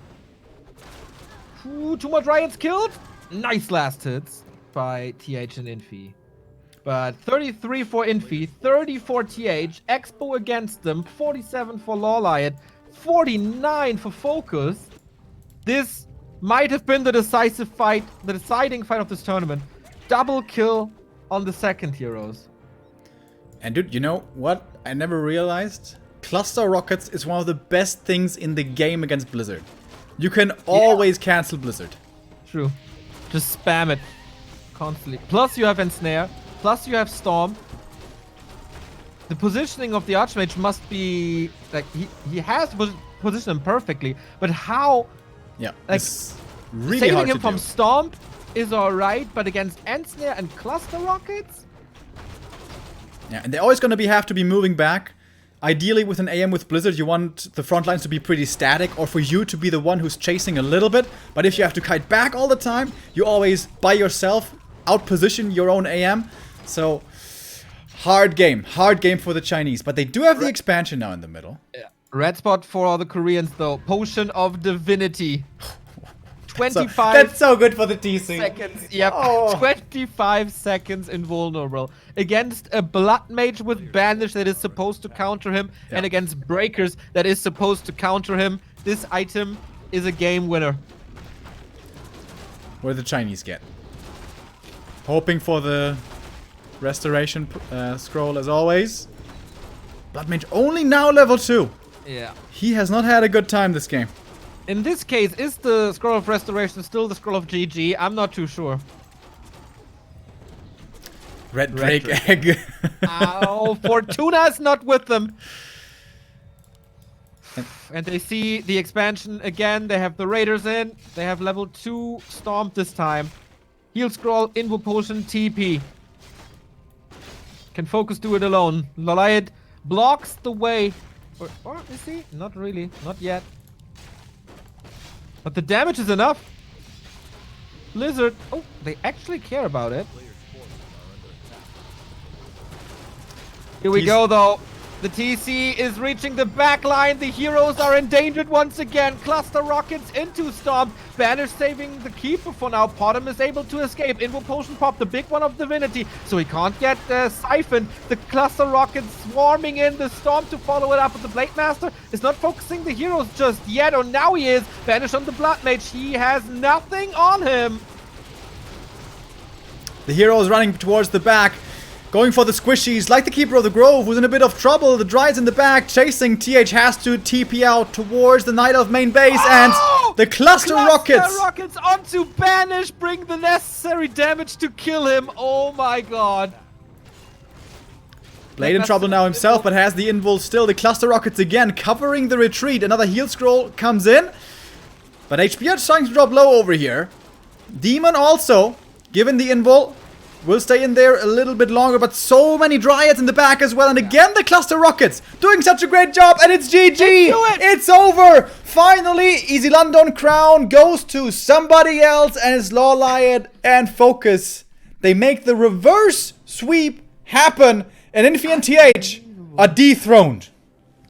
Ooh, 2 more Dryads killed. Nice last hits by TH and Infi. But 33 for Infi, 30 for TH, Expo against them, 47 for LawLiet, 49 for FoCuS. This might have been the decisive fight, the deciding fight of this tournament. Double kill on the second heroes. And dude, you know what? I never realized. Cluster rockets is one of the best things in the game against Blizzard. You can always cancel Blizzard. True. Just spam it constantly. Plus you have Ensnare. Plus you have Storm. The positioning of the Archmage must be like he has positioned him perfectly, but how? Yeah, like it's really saving hard him to from do. Stomp is alright, but against Ensnare and Cluster Rockets? Yeah, and they're always gonna have to be moving back. Ideally, with an AM with Blizzard, you want the front lines to be pretty static, or for you to be the one who's chasing a little bit. But if you have to kite back all the time, you always, by yourself, outposition your own AM. So, hard game for the Chinese. But they do have the expansion now in the middle. Yeah. Red spot for all the Koreans, though. Potion of Divinity. 25 That's so good for the TC. seconds. Yep. 25 seconds invulnerable. Against a Blood Mage with Banish that is supposed to counter him, and against Breakers that is supposed to counter him. This item is a game winner. What did the Chinese get? Hoping for the restoration scroll as always. Blood Mage only now level 2. Yeah. He has not had a good time this game. In this case, is the Scroll of Restoration still the Scroll of GG? I'm not too sure. Red Drake Egg. Oh, Fortuna's not with them. And they see the expansion again. They have the Raiders in. They have level 2 Stomp this time. Heal Scroll, Invo Potion, TP. Can FoCuS do it alone. LawLiet blocks the way. Or is he? Not really. Not yet. But the damage is enough. Blizzard. Oh, they actually care about it. Here we go, though. The TC is reaching the back line. The heroes are endangered once again. Cluster rockets into Stomp. Vanish saving the keeper for now. Potamus is able to escape. Invo Potion pop, the big one of Divinity. So he can't get Siphon. The cluster rockets swarming in. The Stomp to follow it up. But the Blade Master is not focusing the heroes just yet. Oh, now he is. Vanish on the Blood Mage. He has nothing on him. The hero is running towards the back. Going for the Squishies, like the Keeper of the Grove, who's in a bit of trouble. The Dryad's in the back, chasing. TH has to TP out towards the Night of main base, and the Cluster Rockets! Rockets onto Banish, bring the necessary damage to kill him. Oh my god. Blade in trouble now himself, but has the invul still. The Cluster Rockets again, covering the retreat. Another heal scroll comes in. But HP is starting to drop low over here. Demon also, given the invul. will stay in there a little bit longer, but so many Dryads in the back as well. And again, the cluster rockets doing such a great job, and it's GG. It's over. Finally, Isilandon crown goes to somebody else, and it's LawLiet and FoCuS. They make the reverse sweep happen, and Infi and TH are dethroned.